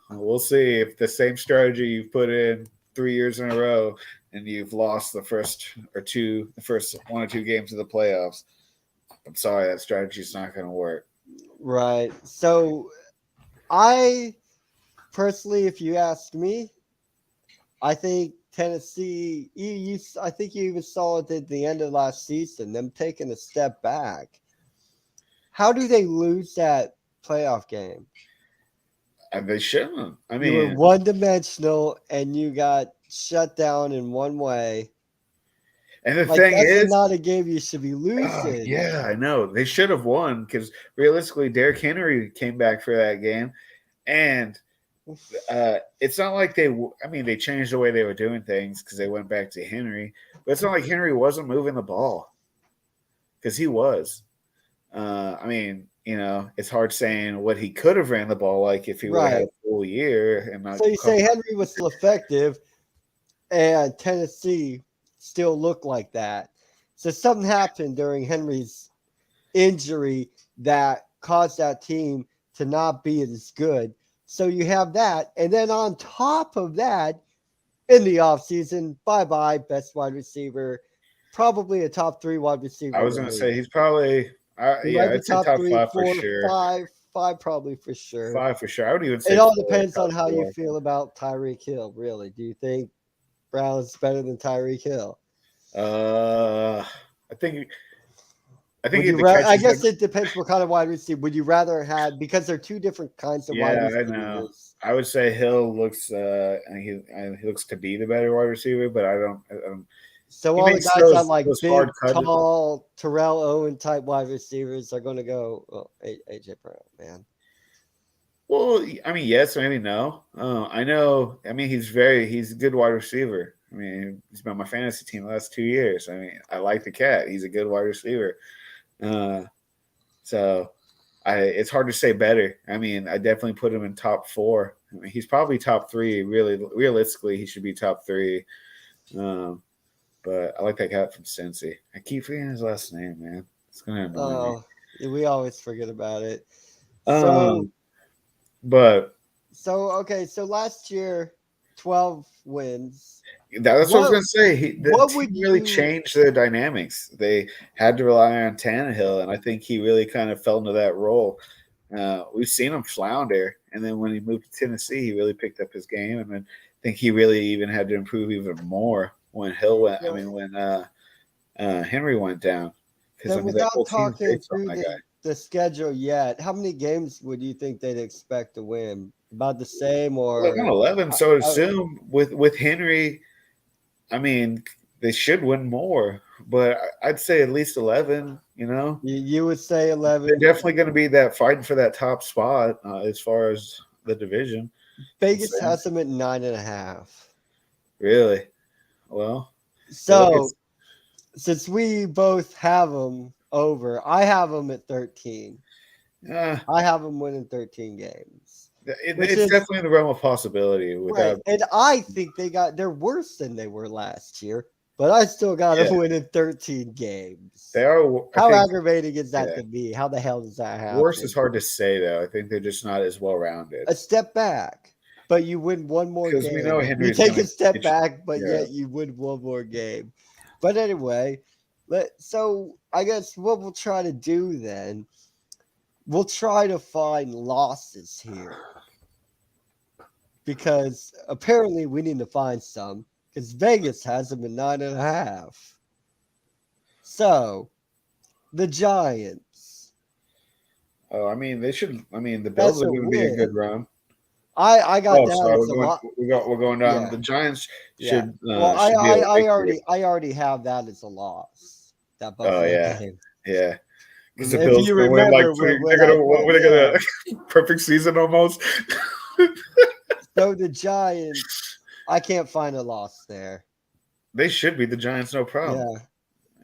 we'll see if the same strategy you've put in 3 years in a row and you've lost the first one or two games of the playoffs. I'm sorry, that strategy's not going to work. right. So I personally, if you ask me, I think Tennessee. I think you even saw it at the end of last season. Them taking a step back. How do they lose that playoff game? And they shouldn't. I You were mean, one dimensional and you got shut down in one way. and the Like thing that's is, not a game you should be losing. yeah, I know. They should have won because realistically, Derrick Henry came back for that game. And it's not like I mean, they changed the way they were doing things because they went back to Henry. But it's not like Henry wasn't moving the ball because he was. I mean, it's hard saying what he could have ran the ball like if he would have had Right. a full year and not So you say Henry was still effective, and Tennessee still look like that. So something happened during Henry's injury that caused that team to not be as good. So you have that. And then on top of that, in the offseason, bye-bye, best wide receiver, probably a top 3 wide receiver. I was going to say he's probably, he might be I'd say top 3, 5 for 4, sure. 5 probably for sure. 5 for sure. I would even say it all 4, depends on how 4. you feel about Tyreek Hill, really. Do you think Brown's better than Tyreek Hill? I think I guess it depends what kind of wide receiver. Would you rather have, because they're two different kinds of wide receivers? I know. I would say Hill looks he looks to be the better wide receiver, but I don't. So all the guys that like big, tall, Terrell Owen type wide receivers are going to go AJ Brown, man. Well, I mean, yes, maybe no. I know. I mean, he's a good wide receiver. I mean, he's been on my fantasy team the last 2 years. I mean, I like the cat. He's a good wide receiver. So it's hard to say better. I mean, I definitely put him in top 4. I mean, he's probably top 3. Really, realistically, he should be top 3. But I like that cat from Cincy. I keep forgetting his last name, man. It's gonna annoy me. We always forget about it. So last year, 12 wins. That's what I was going to say. The team really changed the dynamics. They had to rely on Tannehill, and I think he really kind of fell into that role. We've seen him flounder, and then when he moved to Tennessee, he really picked up his game, and then I think he really even had to improve even more when Hill went. I mean, when Henry went down. Because without talking through the schedule yet, how many games would you think they'd expect to win? About the same, or 11? So I assume with Henry. I mean, they should win more, but I'd say at least 11, you know? You would say 11. They're definitely going to be fighting for that top spot as far as the division. Vegas has them at 9.5. Really? Well. So, since we both have them over, I have them at 13. I have them winning 13 games. It's definitely in the realm of possibility. Right. And I think they're worse than they were last year, but I still got them winning 13 games. They are. How aggravating is that to me? How the hell does that happen? Worse is hard to say, though. I think they're just not as well rounded. A step back, but you win one more game. Because we know Henry's you take a step back, but yet you win one more game. But anyway, so I guess what we'll try to do then, we'll try to find losses here. Because apparently we need to find some, because Vegas has them at 9.5. So, the Giants. Oh, I mean, they should. I mean, the Bills are going to be a good run. I got that. We're going down. Yeah. The Giants should. Well, I already have that as a loss. That Buffalo game. Yeah. Because the Bills are going to win a perfect season almost. So the Giants, I can't find a loss there. They should be the Giants, no problem.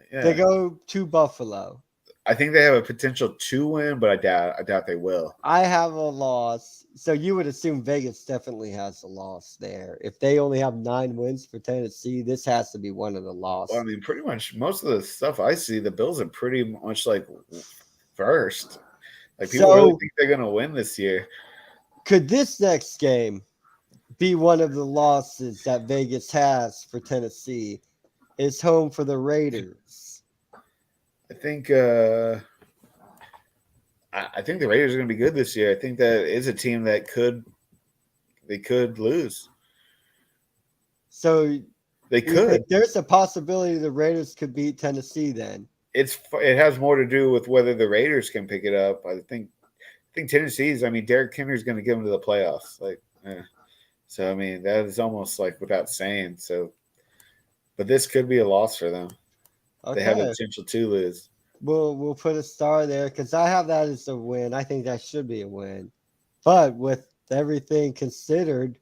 Yeah. They go to Buffalo. I think they have a potential to win, but I doubt they will. I have a loss. So you would assume Vegas definitely has a loss there. If they only have 9 wins for Tennessee, this has to be one of the losses. Well, I mean, pretty much most of the stuff I see, the Bills are pretty much like first. Like people really think they're going to win this year. Could this next game be one of the losses that Vegas has for Tennessee? It's home for the Raiders. I think the Raiders are going to be good this year. I think that is a team that could lose. So they could. There's a possibility the Raiders could beat Tennessee then. It has more to do with whether the Raiders can pick it up. I think Tennessee's. I mean, Derrick Henry's going to get them to the playoffs. So I mean, that is almost like without saying. So, but this could be a loss for them. Okay. They have the potential to lose. We'll put a star there because I have that as a win. I think that should be a win. But with everything considered,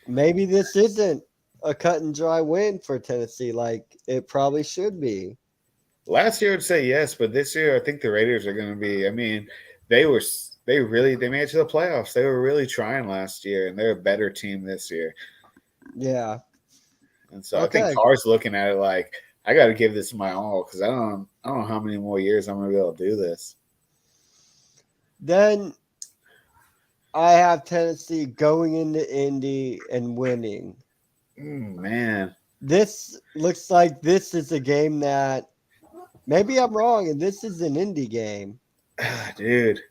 maybe this isn't a cut and dry win for Tennessee like it probably should be. Last year I'd say yes, but this year I think the Raiders are going to be. I mean, they made it to the playoffs. They were really trying last year, and they're a better team this year. Yeah. And so I think Carr's looking at it like, I got to give this my all because I don't know how many more years I'm going to be able to do this. Then I have Tennessee going into Indy and winning. Man. This looks like this is a game that maybe I'm wrong, and this is an Indy game. Dude.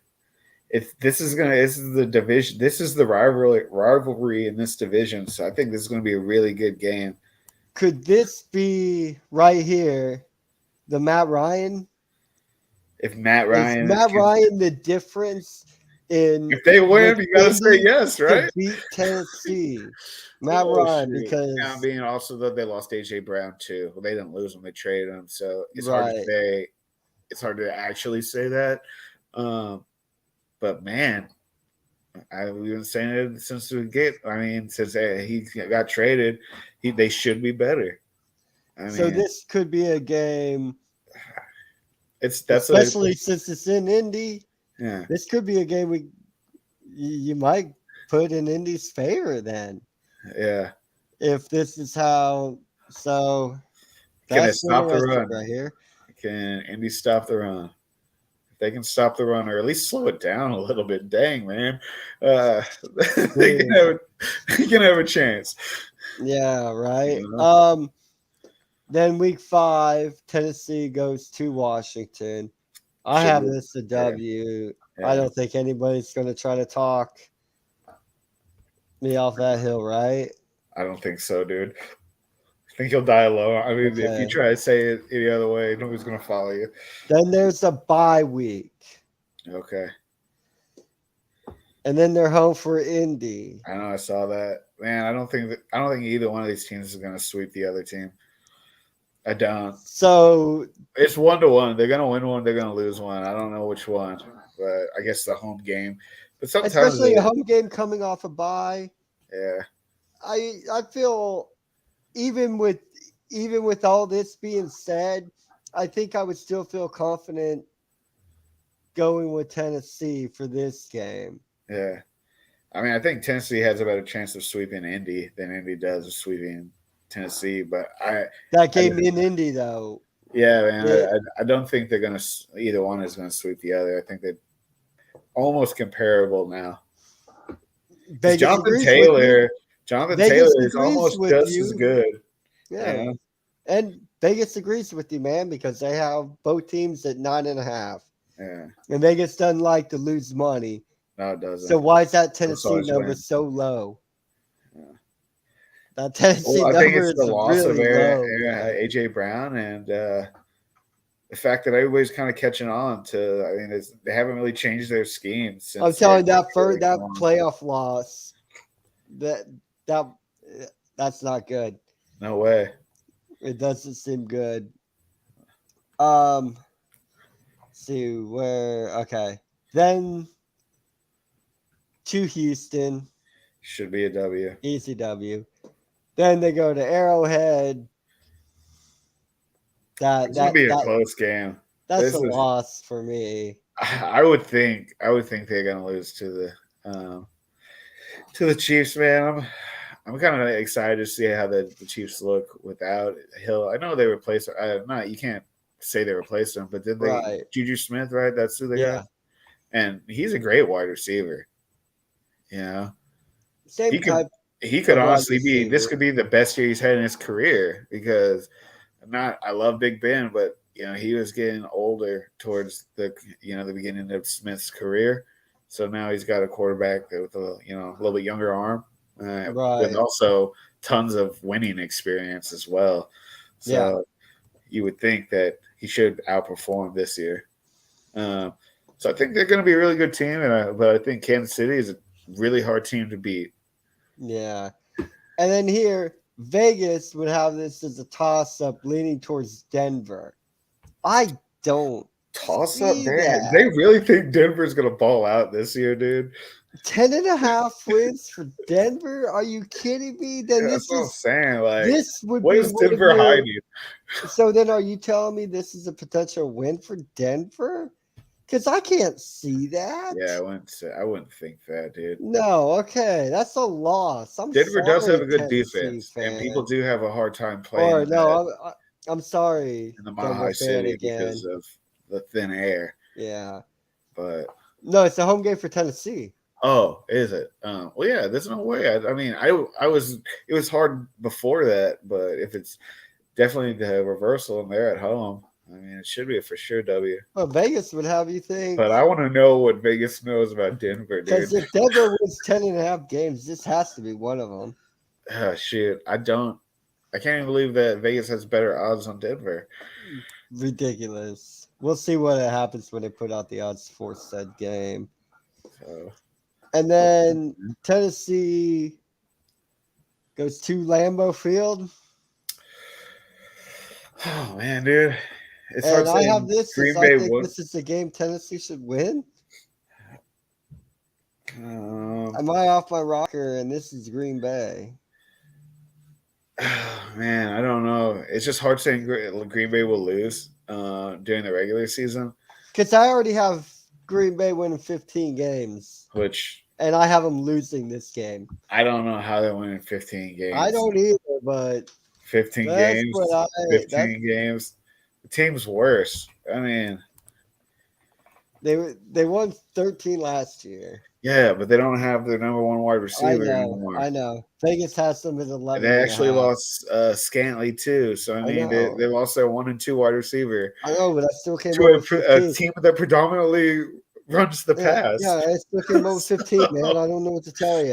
If this is the division, this is the rivalry in this division. So I think this is going to be a really good game. Could this be right here, the Matt Ryan? If Matt Ryan, the difference in if they win, you got to say yes, right? To beat Tennessee, Matt Ryan, because now being also that they lost AJ Brown too. Well, they didn't lose him; they traded him. So it's hard to say. It's hard to actually say that. But man, I've been saying it since since he got traded, they should be better. So this could be a game. Especially since it's in Indy. Yeah, this could be a game you might put in Indy's favor then. Yeah, if this is how. So can it stop the run right here? Can Indy stop the run? They can stop the run or at least slow it down a little bit. Dang, man. They can have a chance. Yeah, right. You know? Then week 5, Tennessee goes to Washington. I have this a W. Yeah. I don't think anybody's going to try to talk me off that hill, right? I don't think so, dude. I think you'll die alone. I mean, if you try to say it any other way, nobody's going to follow you. Then there's a bye week. Okay. And then they're home for Indy. I know, I saw that. Man, I don't think either one of these teams is going to sweep the other team. I don't. So it's 1-1. They're going to win one. They're going to lose one. I don't know which one, but I guess the home game. But sometimes especially a home game coming off a bye. Yeah. I feel even with all this being said, I think I would still feel confident going with Tennessee for this game. Yeah. I mean, I think Tennessee has a better chance of sweeping Indy than Indy does of sweeping Tennessee, but that game in Indy though. Yeah, man. I don't think they're gonna either one is gonna sweep the other. I think they're almost comparable now. Jonathan Taylor is almost just as good. Yeah. And Vegas agrees with you, man, because they have both teams at 9.5. Yeah. And Vegas doesn't like to lose money. No, it doesn't. So why is that Tennessee number so low? Yeah. That Tennessee I number think it's the loss really of AJ Brown and the fact that everybody's kind of catching on to. I mean, they haven't really changed their scheme since. I'm telling you, that playoff loss, that's not good. No way. It doesn't seem good. See where. Okay, then to Houston. Should be a W. Easy W. Then they go to Arrowhead. It's gonna be a close game. That's a loss for me. I would think they're gonna lose to the Chiefs, man. I'm kind of excited to see how the Chiefs look without Hill. I know they replaced. You can't say they replaced him, but did they? Right. Juju Smith, right? That's who they got. And he's a great wide receiver. You know, he could honestly be. This could be the best year he's had in his career because I love Big Ben, but he was getting older towards the beginning of Smith's career. So now he's got a quarterback with a little bit younger arm, with also tons of winning experience as well. So you would think that he should outperform this year. So I think they're going to be a really good team, but I think Kansas City is a really hard team to beat. Yeah. And then here, Vegas would have this as a toss-up leaning towards Denver. I don't toss-up, man. They really think Denver's going to ball out this year, dude. 10.5 wins for Denver? Are you kidding me? Then that's what I'm saying. Like, this would what is Denver hiding? So then are you telling me this is a potential win for Denver? Because I can't see that. Yeah, I wouldn't think that, dude. No, okay, that's a loss. I'm Denver does have sorry, a good Tennessee defense, and people fan. do have a hard time playing Or in that no, I'm sorry, in the Mile Denver High fan City again. because of the thin air. Yeah. But No, it's a home game for Tennessee. oh, is it? Well, yeah. There's no way. I mean, I was. It was hard before that, but if it's definitely the reversal and they're at home, I mean, it should be a for sure W. Well, Vegas would have you think. But I want to know what Vegas knows about Denver, dude. Because if Denver wins 10.5 games, this has to be one of them. Oh, shit, I can't even believe that Vegas has better odds on Denver. Ridiculous. We'll see what happens when they put out the odds for said game. So, And then Tennessee goes to Lambeau Field. oh man, dude, it's And hard I saying have this. Green I Bay think won. this is the game Tennessee should win. Am I off my rocker? And this is Green Bay. Man, I don't know. It's just hard saying Green Bay will lose during the regular season, Because I already have Green Bay winning 15 games. which And I have them losing this game. I don't know how they're winning 15 games. I don't either, but 15 that's games, what 15 games. The team's worse. I mean, they won 13 last year. yeah, but they don't have their number one wide receiver anymore. I know. Vegas has them at 11. They actually lost Scantley too. So I mean, they lost their 1 and 2 wide receiver. I know, but I still came to up with a team that predominantly runs the pass. Yeah, I still came up with 15, man. I don't know what to tell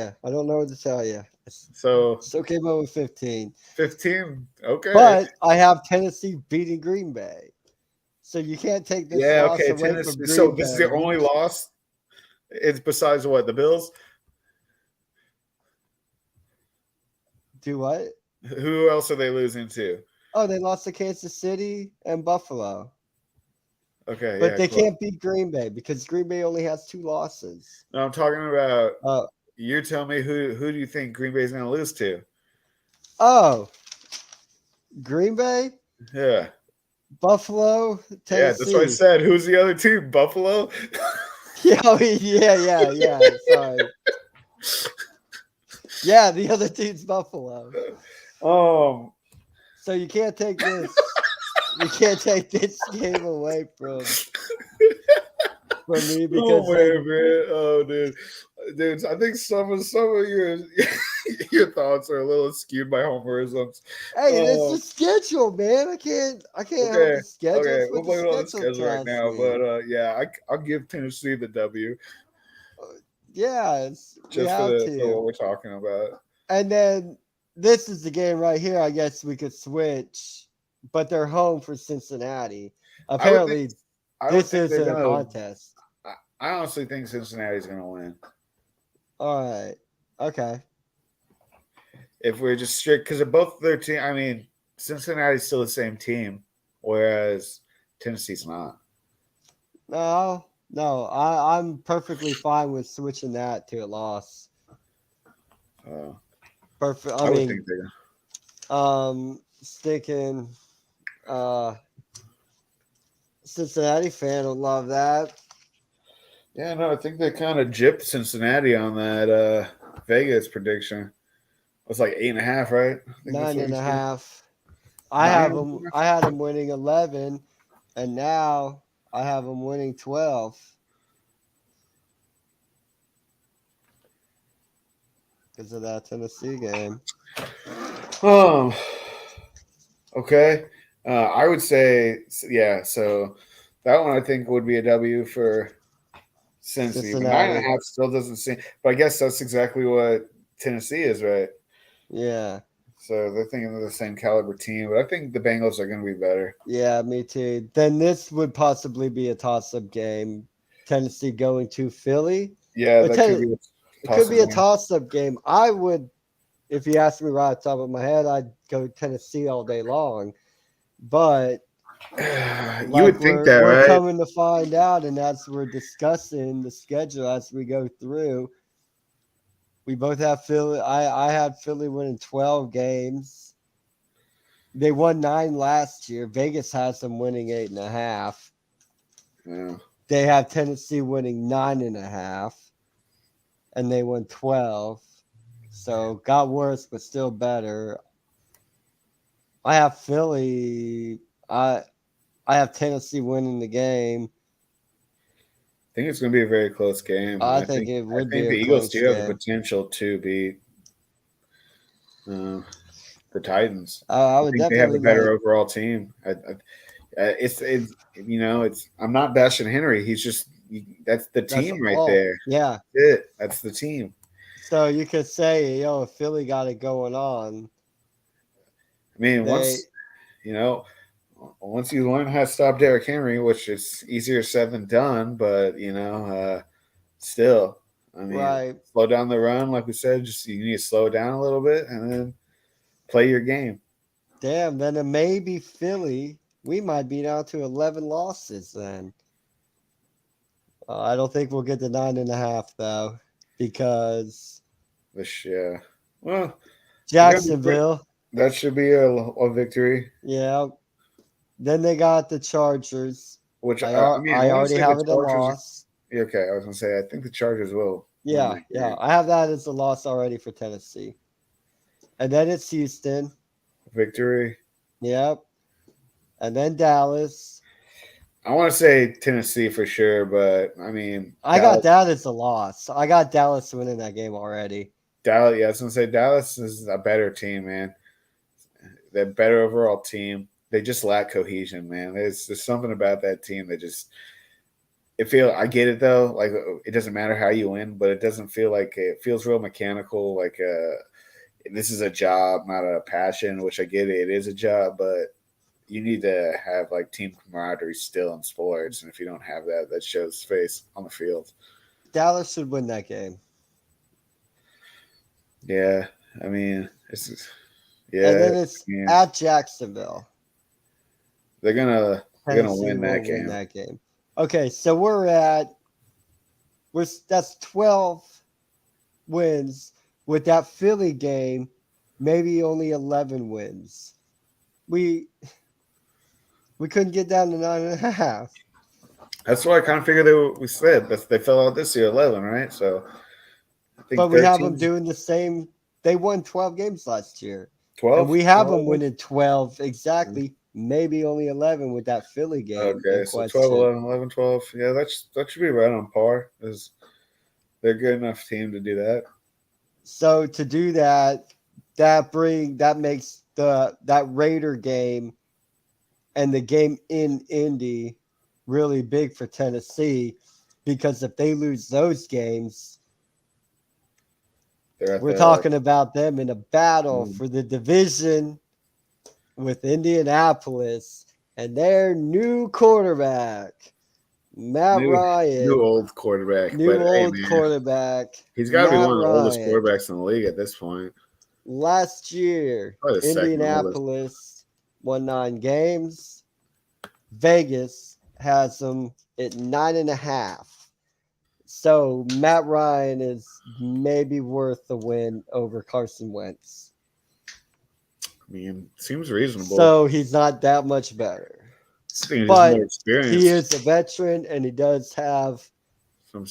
you. So still came up with 15. 15, okay. But I have Tennessee beating Green Bay. So you can't take this loss away Tennessee. from Green So Bay. this is your only loss? It's besides what, the Bills? Do what? Who else are they losing to? Oh, they lost to Kansas City and Buffalo. Okay, but they can't beat Green Bay because Green Bay only has 2 losses. No, I'm talking about. You're telling me who do you think Green Bay's going to lose to? Oh, Green Bay? Yeah. Buffalo, Tennessee. Yeah, that's what I said. Who's the other team? Buffalo? yeah. Sorry. Yeah, the other team's Buffalo. So you can't take this. You can't take this game away from me because dude, I think some of your thoughts are a little skewed by homerisms. Hey, it's the schedule, man. I can't help the schedule. Okay, we'll blame it on the schedule right now, but I'll give Tennessee the W. Yeah, just for what we're talking about. And then this is the game right here. I guess we could switch, but they're home for Cincinnati. Apparently, this isn't a contest. I honestly think Cincinnati's going to win. All right. Okay. If we're just strict, because of both their team, I mean, Cincinnati's still the same team, whereas Tennessee's not. No, I'm perfectly fine with switching that to a loss. Perfect. I mean, sticking Cincinnati fan will love that. Yeah, no, I think they kind of gypped Cincinnati on that Vegas prediction. It was like 8.5, right? 9.5. I had them winning 11, and now I have them winning 12. Because of that Tennessee game. Okay. I would say, yeah, so that one I think would be a W for Cincinnati. 9.5 still doesn't seem, but I guess that's exactly what Tennessee is, right? Yeah. So they're thinking they're the same caliber team, but I think the Bengals are going to be better. Yeah, me too. Then this would possibly be a toss-up game. Tennessee going to Philly. Yeah, that could be a toss-up game. I would, if you ask me right off the top of my head, I'd go Tennessee all day long. But you would think that, we're right? coming to find out, and as we're discussing the schedule as we go through, we both have Philly. I had Philly winning 12 games. They won 9 last year. Vegas has them winning 8.5. Yeah. They have Tennessee winning 9.5, and they won 12. So got worse, but still better. I have Philly. I have Tennessee winning the game. I think it's going to be a very close game. I think it would be the a Eagles close do have the game. potential to beat the Titans. I I would think they have definitely a better like. overall team. It's I'm not bashing Henry. He's just that's the That's team right all. there. Yeah. That's the team. So you could say, if Philly got it going on, I mean, once you learn how to stop Derrick Henry, which is easier said than done, but still, I mean, right? slow down the run, like we said. Just you need to slow it down a little bit and then play your game. Damn, then it may be Philly. We might be down to 11 losses then. I don't think we'll get to 9.5 though, because Yeah. Well, Jacksonville. that should be a victory. Yeah. Then they got the Chargers. Which I want to already say have the it a Chargers. loss. Okay, I was gonna say I think the Chargers will. Yeah. I have that as a loss already for Tennessee. And then it's Houston. Victory. Yep. And then Dallas. I want to say Tennessee for sure, but I mean, I got that as a loss. I got Dallas winning that game already. Dallas, yeah, I was gonna say Dallas is a better team, man. They're a better overall team. They just lack cohesion, man. There's something about that team that just I get it though. Like it doesn't matter how you win, but it doesn't feel like it feels real mechanical. Like this is a job, not a passion. Which I get it is a job, but you need to have like team camaraderie still in sports, and if you don't have that, that shows face on the field. Dallas should win that game. Yeah, I mean, And then it's at Jacksonville. They're gonna win that game. Okay, so that's 12 wins. With that Philly game, maybe only 11 wins. We couldn't get down to 9.5. That's what I kind of figured we said. But they fell out this year 11, right? So I think. But we have them doing the same. They won 12 games last year. 12. And we have them winning 12 exactly. Maybe only 11 with that Philly game. Okay, so 12, 11, 11, 12. Yeah, that should be right on par. They're a good enough team to do that. So to do that, that makes that Raider game and the game in Indy really big for Tennessee, because if they lose those games, we're talking about them in a battle for the division with Indianapolis and their new quarterback, Matt Ryan. New old quarterback. Quarterback. He's got to be one of the oldest quarterbacks in the league at this point. Last year, Indianapolis won 9 games. Vegas has them at 9.5. So Matt Ryan is maybe worth the win over Carson Wentz. I mean, seems reasonable. So he's not that much better. But he is a veteran, and he does have some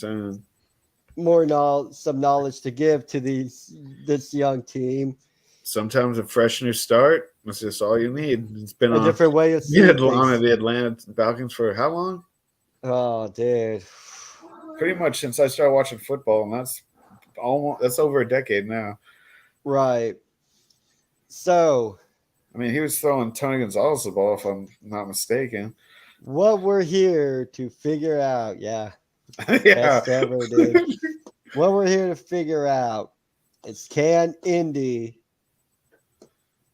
knowledge to give to this young team. Sometimes a fresh new start, that's just all you need. It's been a different way of seeing things. On the Atlanta Falcons for how long? Oh, dude. Pretty much since I started watching football, and that's over a decade now. Right. So, I mean, he was throwing Tony Gonzalez the ball, if I'm not mistaken. What we're here to figure out, yeah. Best ever, dude. What we're here to figure out is, can Indy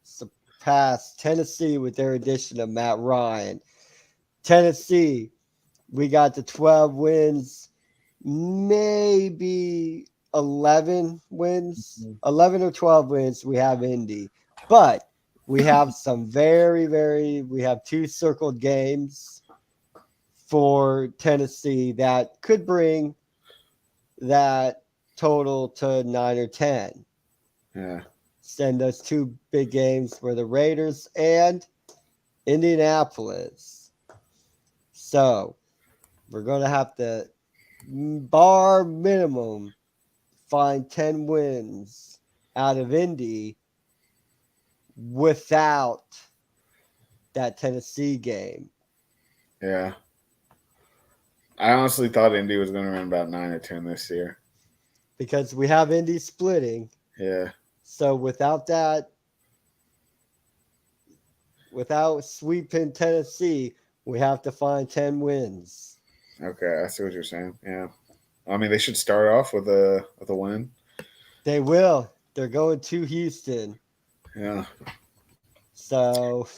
surpass Tennessee with their addition of Matt Ryan? Tennessee, we got the 12 wins, maybe 11 wins, 11 or 12 wins. We have Indy, but we have some we have 2 circled games for Tennessee that could bring that total to 9 or 10. Yeah. Send those 2 big games for the Raiders and Indianapolis. So We're going to have to, bar minimum, find 10 wins out of Indy without that Tennessee game. Yeah. I honestly thought Indy was going to run about 9 or 10 this year. Because we have Indy splitting. Yeah. So without that, without sweeping Tennessee, we have to find 10 wins. Okay, I see what you're saying. Yeah. I mean, they should start off with a win. They will. They're going to Houston. Yeah. So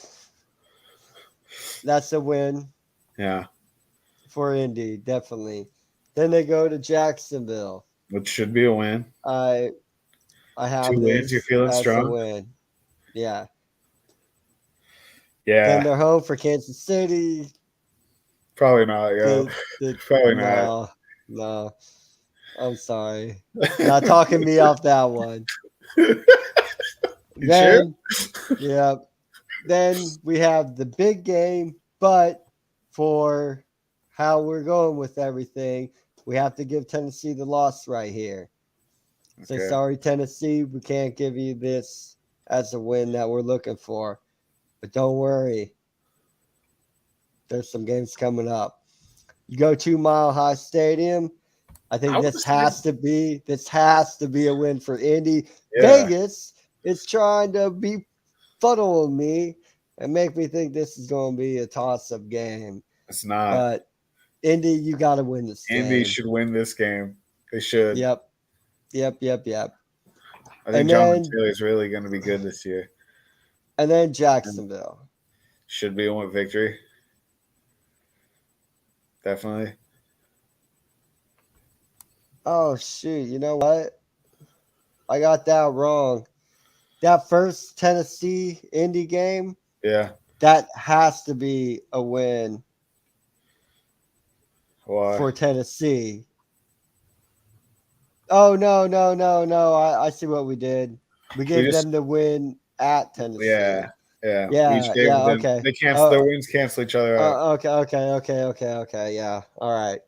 that's a win. Yeah. For Indy, definitely. Then they go to Jacksonville. Which should be a win. I have 2 wins, you're feeling as strong? a win. Yeah. Yeah. Then they're home for Kansas City. Probably not, yo. Probably not. No. I'm sorry. Not talking me off that one. Then, sure? Yeah. Then we have the big game, but for how we're going with everything, we have to give Tennessee the loss right here. Okay. Say, sorry, Tennessee, we can't give you this as a win that we're looking for. But don't worry. There's some games coming up. You go to Mile High Stadium. I think this has to be a win for Indy. Yeah. Vegas is trying to befuddle me and make me think this is going to be a toss-up game. It's not. But Indy, you got to win this game. Indy should win this game. They should. Yep. I think John Taylor is really going to be good this year. And then Jacksonville. Should be a victory. Definitely. Oh, shoot. You know what? I got that wrong. That first Tennessee Indy game, yeah, that has to be a win. Why? For Tennessee. Oh, no. I see what we did. We gave them the win at Tennessee. Yeah. Okay. They cancel their wins, cancel each other out. Okay. Yeah. All right.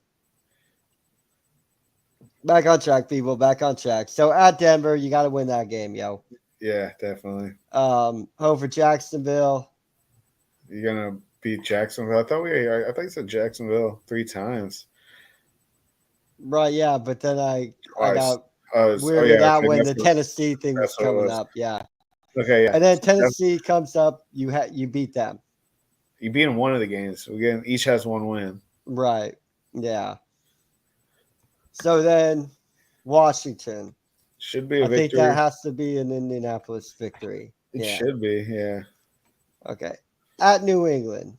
Back on track, people. Back on track. So at Denver, you got to win that game, yo. Yeah, definitely. Home for Jacksonville. You're gonna beat Jacksonville. I thought you said Jacksonville 3 times. Right. Yeah, but then I got weirded out when the Tennessee thing was coming up. Yeah. Okay. Yeah. And then Tennessee comes up. You beat them. You beat them one of the games. Each has 1 win. Right. Yeah. So then, Washington. Should be a victory. I think that has to be an Indianapolis victory. It should be, yeah. Okay. At New England.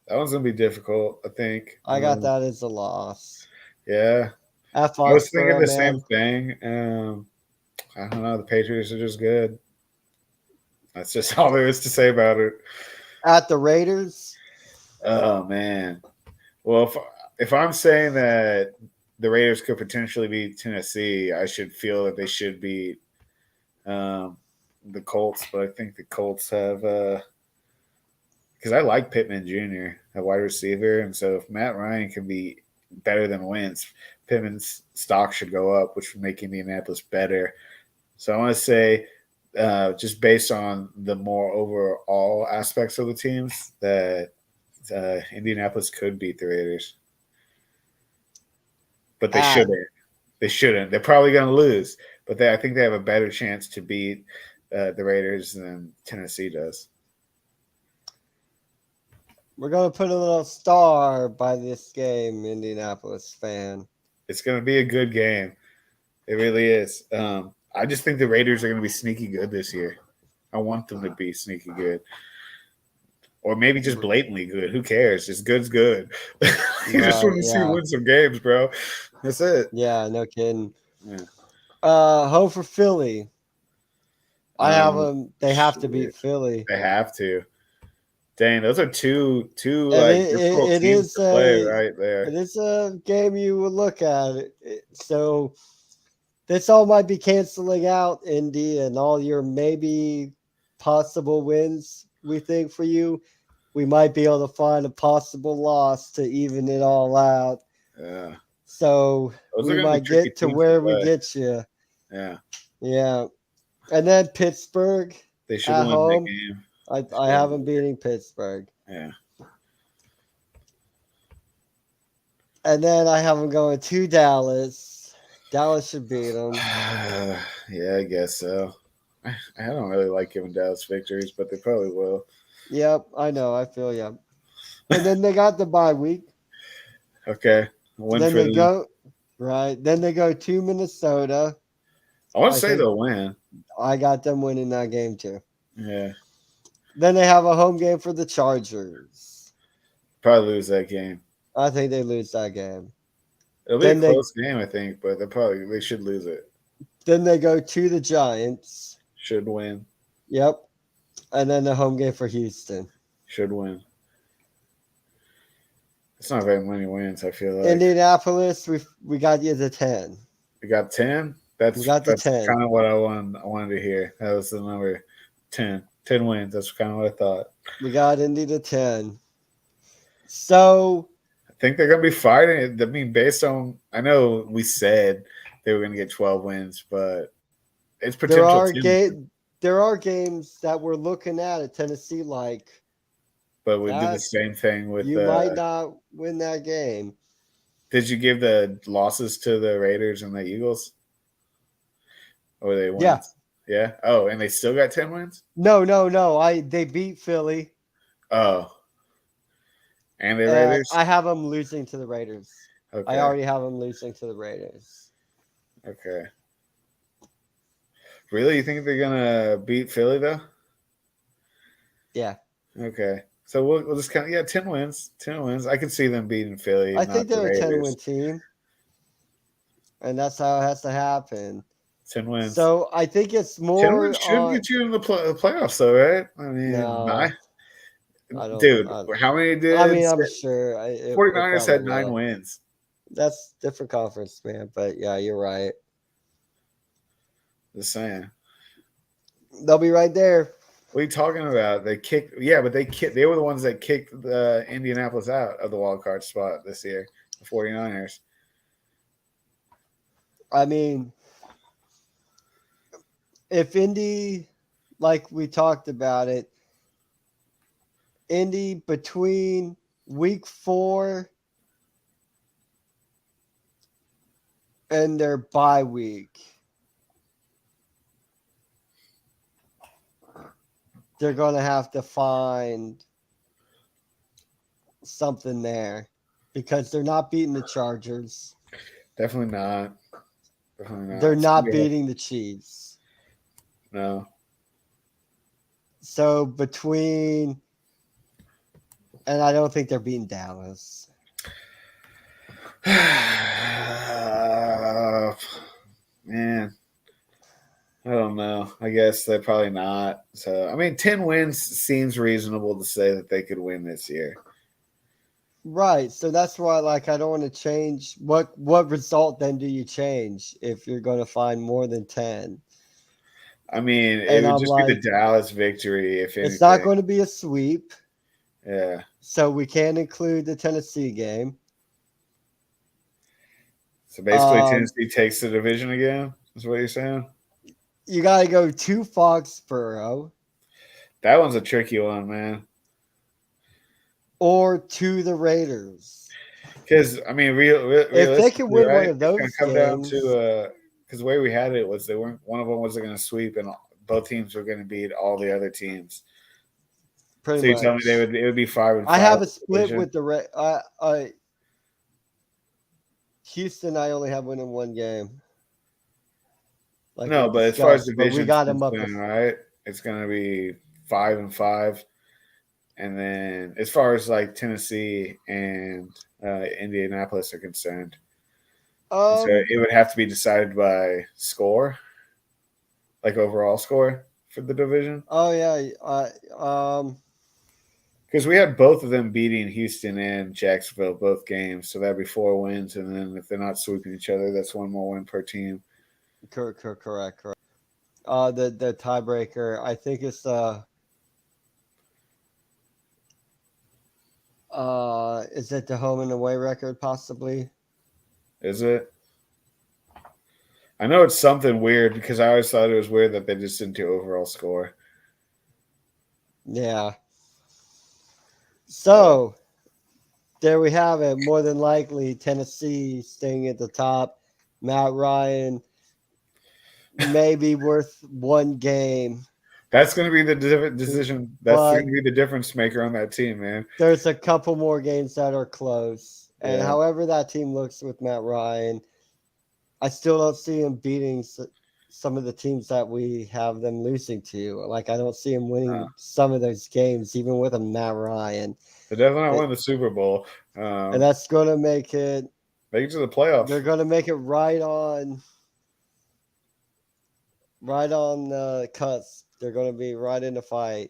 That one's going to be difficult, I think. I got that as a loss. Yeah. I was thinking the same thing. I don't know. The Patriots are just good. That's just all there is to say about it. At the Raiders? Oh, man. Well, if I'm saying that the Raiders could potentially beat Tennessee, I should feel that they should beat the Colts. But I think the Colts have because I like Pittman Jr., a wide receiver. And so if Matt Ryan can be better than Wentz, Pittman's stock should go up, which would make Indianapolis better. So I want to say just based on the more overall aspects of the teams that Indianapolis could beat the Raiders. But they shouldn't. They shouldn't. They're probably going to lose. But I think they have a better chance to beat the Raiders than Tennessee does. We're going to put a little star by this game, Indianapolis fan. It's going to be a good game. It really is. I just think the Raiders are going to be sneaky good this year. I want them to be sneaky good. Or maybe just blatantly good. Who cares? Just good's good. You just want to see win some games, bro. That's it. Yeah, no kidding. Yeah. Home for Philly. I have them. They have to beat Philly. They have to. Dang, those are two difficult teams to play right there. It is a game you would look at. So this all might be canceling out Indy and all your maybe possible wins we think for you. we might be able to find a possible loss to even it all out. Yeah. So Those are we gonna be might tricky get to teams where we play. get you. Yeah. Yeah. And then Pittsburgh They should at win that home. game. I have them beating Pittsburgh. Yeah. And then I have them going to Dallas. Dallas should beat them. Yeah, I guess so. I don't really like giving Dallas victories, but they probably will. Yep, I know. I feel you. And then they got the bye week. Okay. Win Then for they them. go right. Then they go to Minnesota. I want to I say think they'll win. I got them winning that game too. Yeah. Then they have a home game for the Chargers. Probably lose that game. I think they lose that game. It'll be Then a close game, I think, but they should lose it. Then they go to the Giants. Should win. Yep. And then the home game for Houston. Should win. It's not very many wins, I feel like. Indianapolis, we got you to 10. We got 10. We got the 10. kind of what I wanted to hear. That was the number 10. 10 wins. That's kind of what I thought. We got Indy to 10. So I think they're going to be fighting. I mean, based on, I know we said they were going to get 12 wins, but it's potential. There are games that we're looking at Tennessee like. But we did the same thing with. You might not win that game. Did you give the losses to the Raiders and the Eagles? Or they won? Yeah. Yeah. Oh, and they still got 10 wins? No. They beat Philly. Oh. And the Raiders? I have them losing to the Raiders. Okay. I already have them losing to the Raiders. Okay. Really? You think they're gonna beat Philly though? Yeah. Okay. So we'll just 10 wins. 10 wins. I can see them beating Philly. I think they're a 10-win team. And that's how it has to happen. 10 wins. So I think it's more. 10 wins should get you in the playoffs, though, right? I mean, dude, how many did? I mean, I'm sure. 49ers had 9 wins. That's different conference, man. But yeah, you're right. Just saying. They'll be right there. What are you talking about? They kicked. Yeah, but they were the ones that kicked Indianapolis out of the wild card spot this year. The 49ers. I mean, if Indy, like we talked about it, Indy between week 4 and their bye week, they're going to have to find something there because they're not beating the Chargers. Definitely not. They're not beating the Chiefs. No. So between, and I don't think they're beating Dallas. Man. I don't know. I guess they're probably not. So, I mean, 10 wins seems reasonable to say that they could win this year. Right. So that's why, I don't want to change. What result then do you change if you're going to find more than 10? I mean, it would just be the Dallas victory, if anything. It's not going to be a sweep. Yeah. So we can't include the Tennessee game. So basically, Tennessee takes the division again, is what you're saying? You got to go to Foxborough. That one's a tricky one, man. Or to the Raiders. Because, I mean, if they can win one of those it's going to come down to because the way we had it was they weren't. One of them wasn't going to sweep, and both teams were going to beat all the other teams. Pretty so much. You tell me it would be 5-5. I have a split with the Houston. I only have winning one game. No, but as far as division, we got them up, right? It's going to be 5-5, and then as far as Tennessee and Indianapolis are concerned, so it would have to be decided by score, overall score for the division. Oh yeah, because we had both of them beating Houston and Jacksonville both games, so that'd be 4 wins, and then if they're not sweeping each other, that's 1 more win per team. Correct. The tiebreaker, I think it's Is it the home and away record possibly? Is it? I know it's something weird because I always thought it was weird that they just didn't do overall score. Yeah. So there we have it. More than likely, Tennessee staying at the top. Matt Ryan maybe worth one game. That's going to be the decision. That's But going to be the difference maker on that team, man. there's a couple more games that are close. And Yeah. however that team looks with Matt Ryan, I still don't see him beating some of the teams that we have them losing to. Like, I don't see him winning some of those games, even with a Matt Ryan. They're definitely not winning the Super Bowl. And that's going to make it to the playoffs. They're going to make it right on the cusp. They're going to be right in the fight.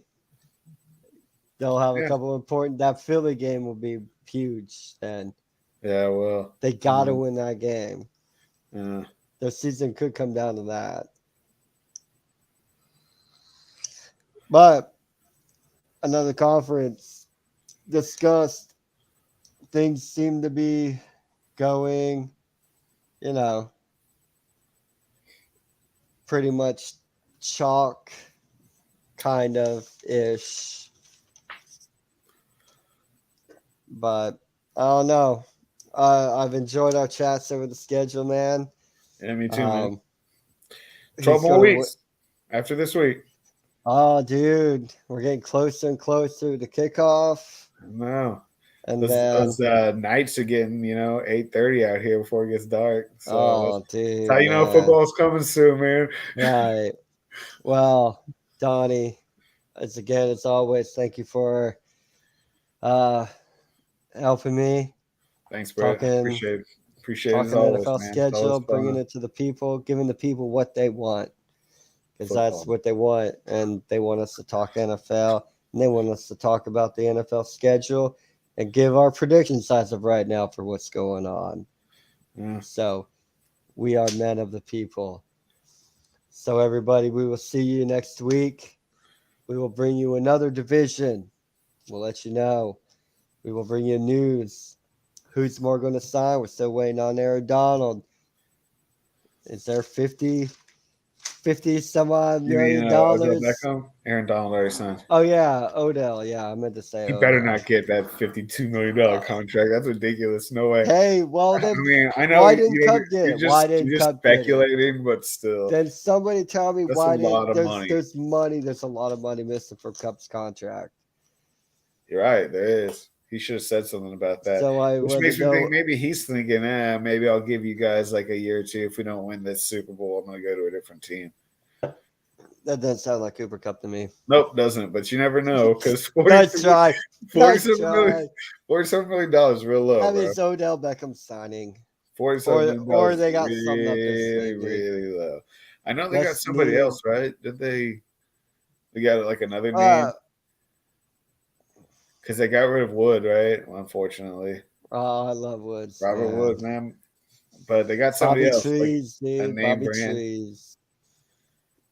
They'll have a couple important. That Philly game will be huge. Then, yeah, well, they got to win that game. Yeah. Their season could come down to that. But another conference discussed. Things seem to be going, pretty much chalk kind of ish. But I don't know. I've enjoyed our chats over the schedule, man. Yeah, me too, man. 12 more weeks after this week. Oh, dude. We're getting closer and closer to kickoff. No. And those nights are getting, 8:30 out here before it gets dark. So dude. That's how you know football's coming soon, man. Right. Well, Donnie, as always, thank you for helping me. Thanks, bro. Appreciate it as always, NFL man. schedule, bringing it to the people, giving the people what they want. Because that's what they want. And they want us to talk NFL. And they want us to talk about the NFL schedule and give our predictions as of right now for what's going on. Yeah. So we are men of the people. So everybody, we will see you next week. We will bring you another division. We'll let you know. We will bring you news. Who's more going to sign? We're still waiting on Aaron Donald. Is there 50 some odd million dollars? Odell Beckham? Aaron Donald already signed. Oh, yeah. Odell. Yeah, I meant to say He Odell. better not get that $52 million contract. That's ridiculous. No way. Hey, well, then, I know why didn't Cup get it? Why didn't Cup speculating, but still. Then somebody tell me that's why a lot of money. There's money. There's a lot of money missing from Cup's contract. You're right. There is. He should have said something about that. So which makes me think maybe he's thinking, maybe I'll give you guys like a year or two. If we don't win this Super Bowl, I'm going to go to a different team. That doesn't sound like Cooper Cup to me. Nope, doesn't. But you never know because $47 million is real low. That is Odell Beckham signing. $47 million. Or they got something up their sleeve. Really low. I know they got somebody else, right? Did they? They got like another name. Because they got rid of Wood, right? Unfortunately. Oh, I love Woods. Robert Wood, man. But they got somebody else. Trees, like dude. A name Bobby brand. Trees.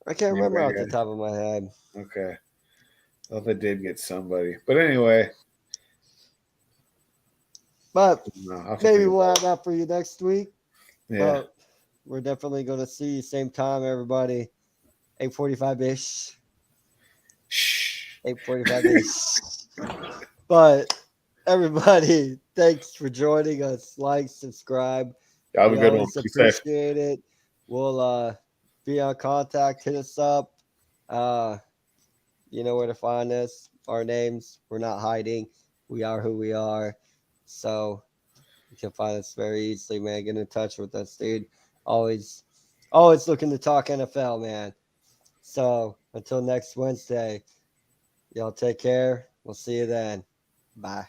I can't remember off the top of my head. Okay. Well, they did get somebody. But anyway. But maybe we'll have that for you next week. Yeah. But we're definitely going to see you same time, everybody. 8:45-ish. 8:45-ish. But everybody, thanks for joining us. Like, subscribe. Have a good one. Appreciate it. We'll be on contact. Hit us up. You know where to find us. Our names. We're not hiding. We are who we are. So you can find us very easily, man. Get in touch with us, dude. Always looking to talk NFL, man. So until next Wednesday, y'all take care. We'll see you then. Bye.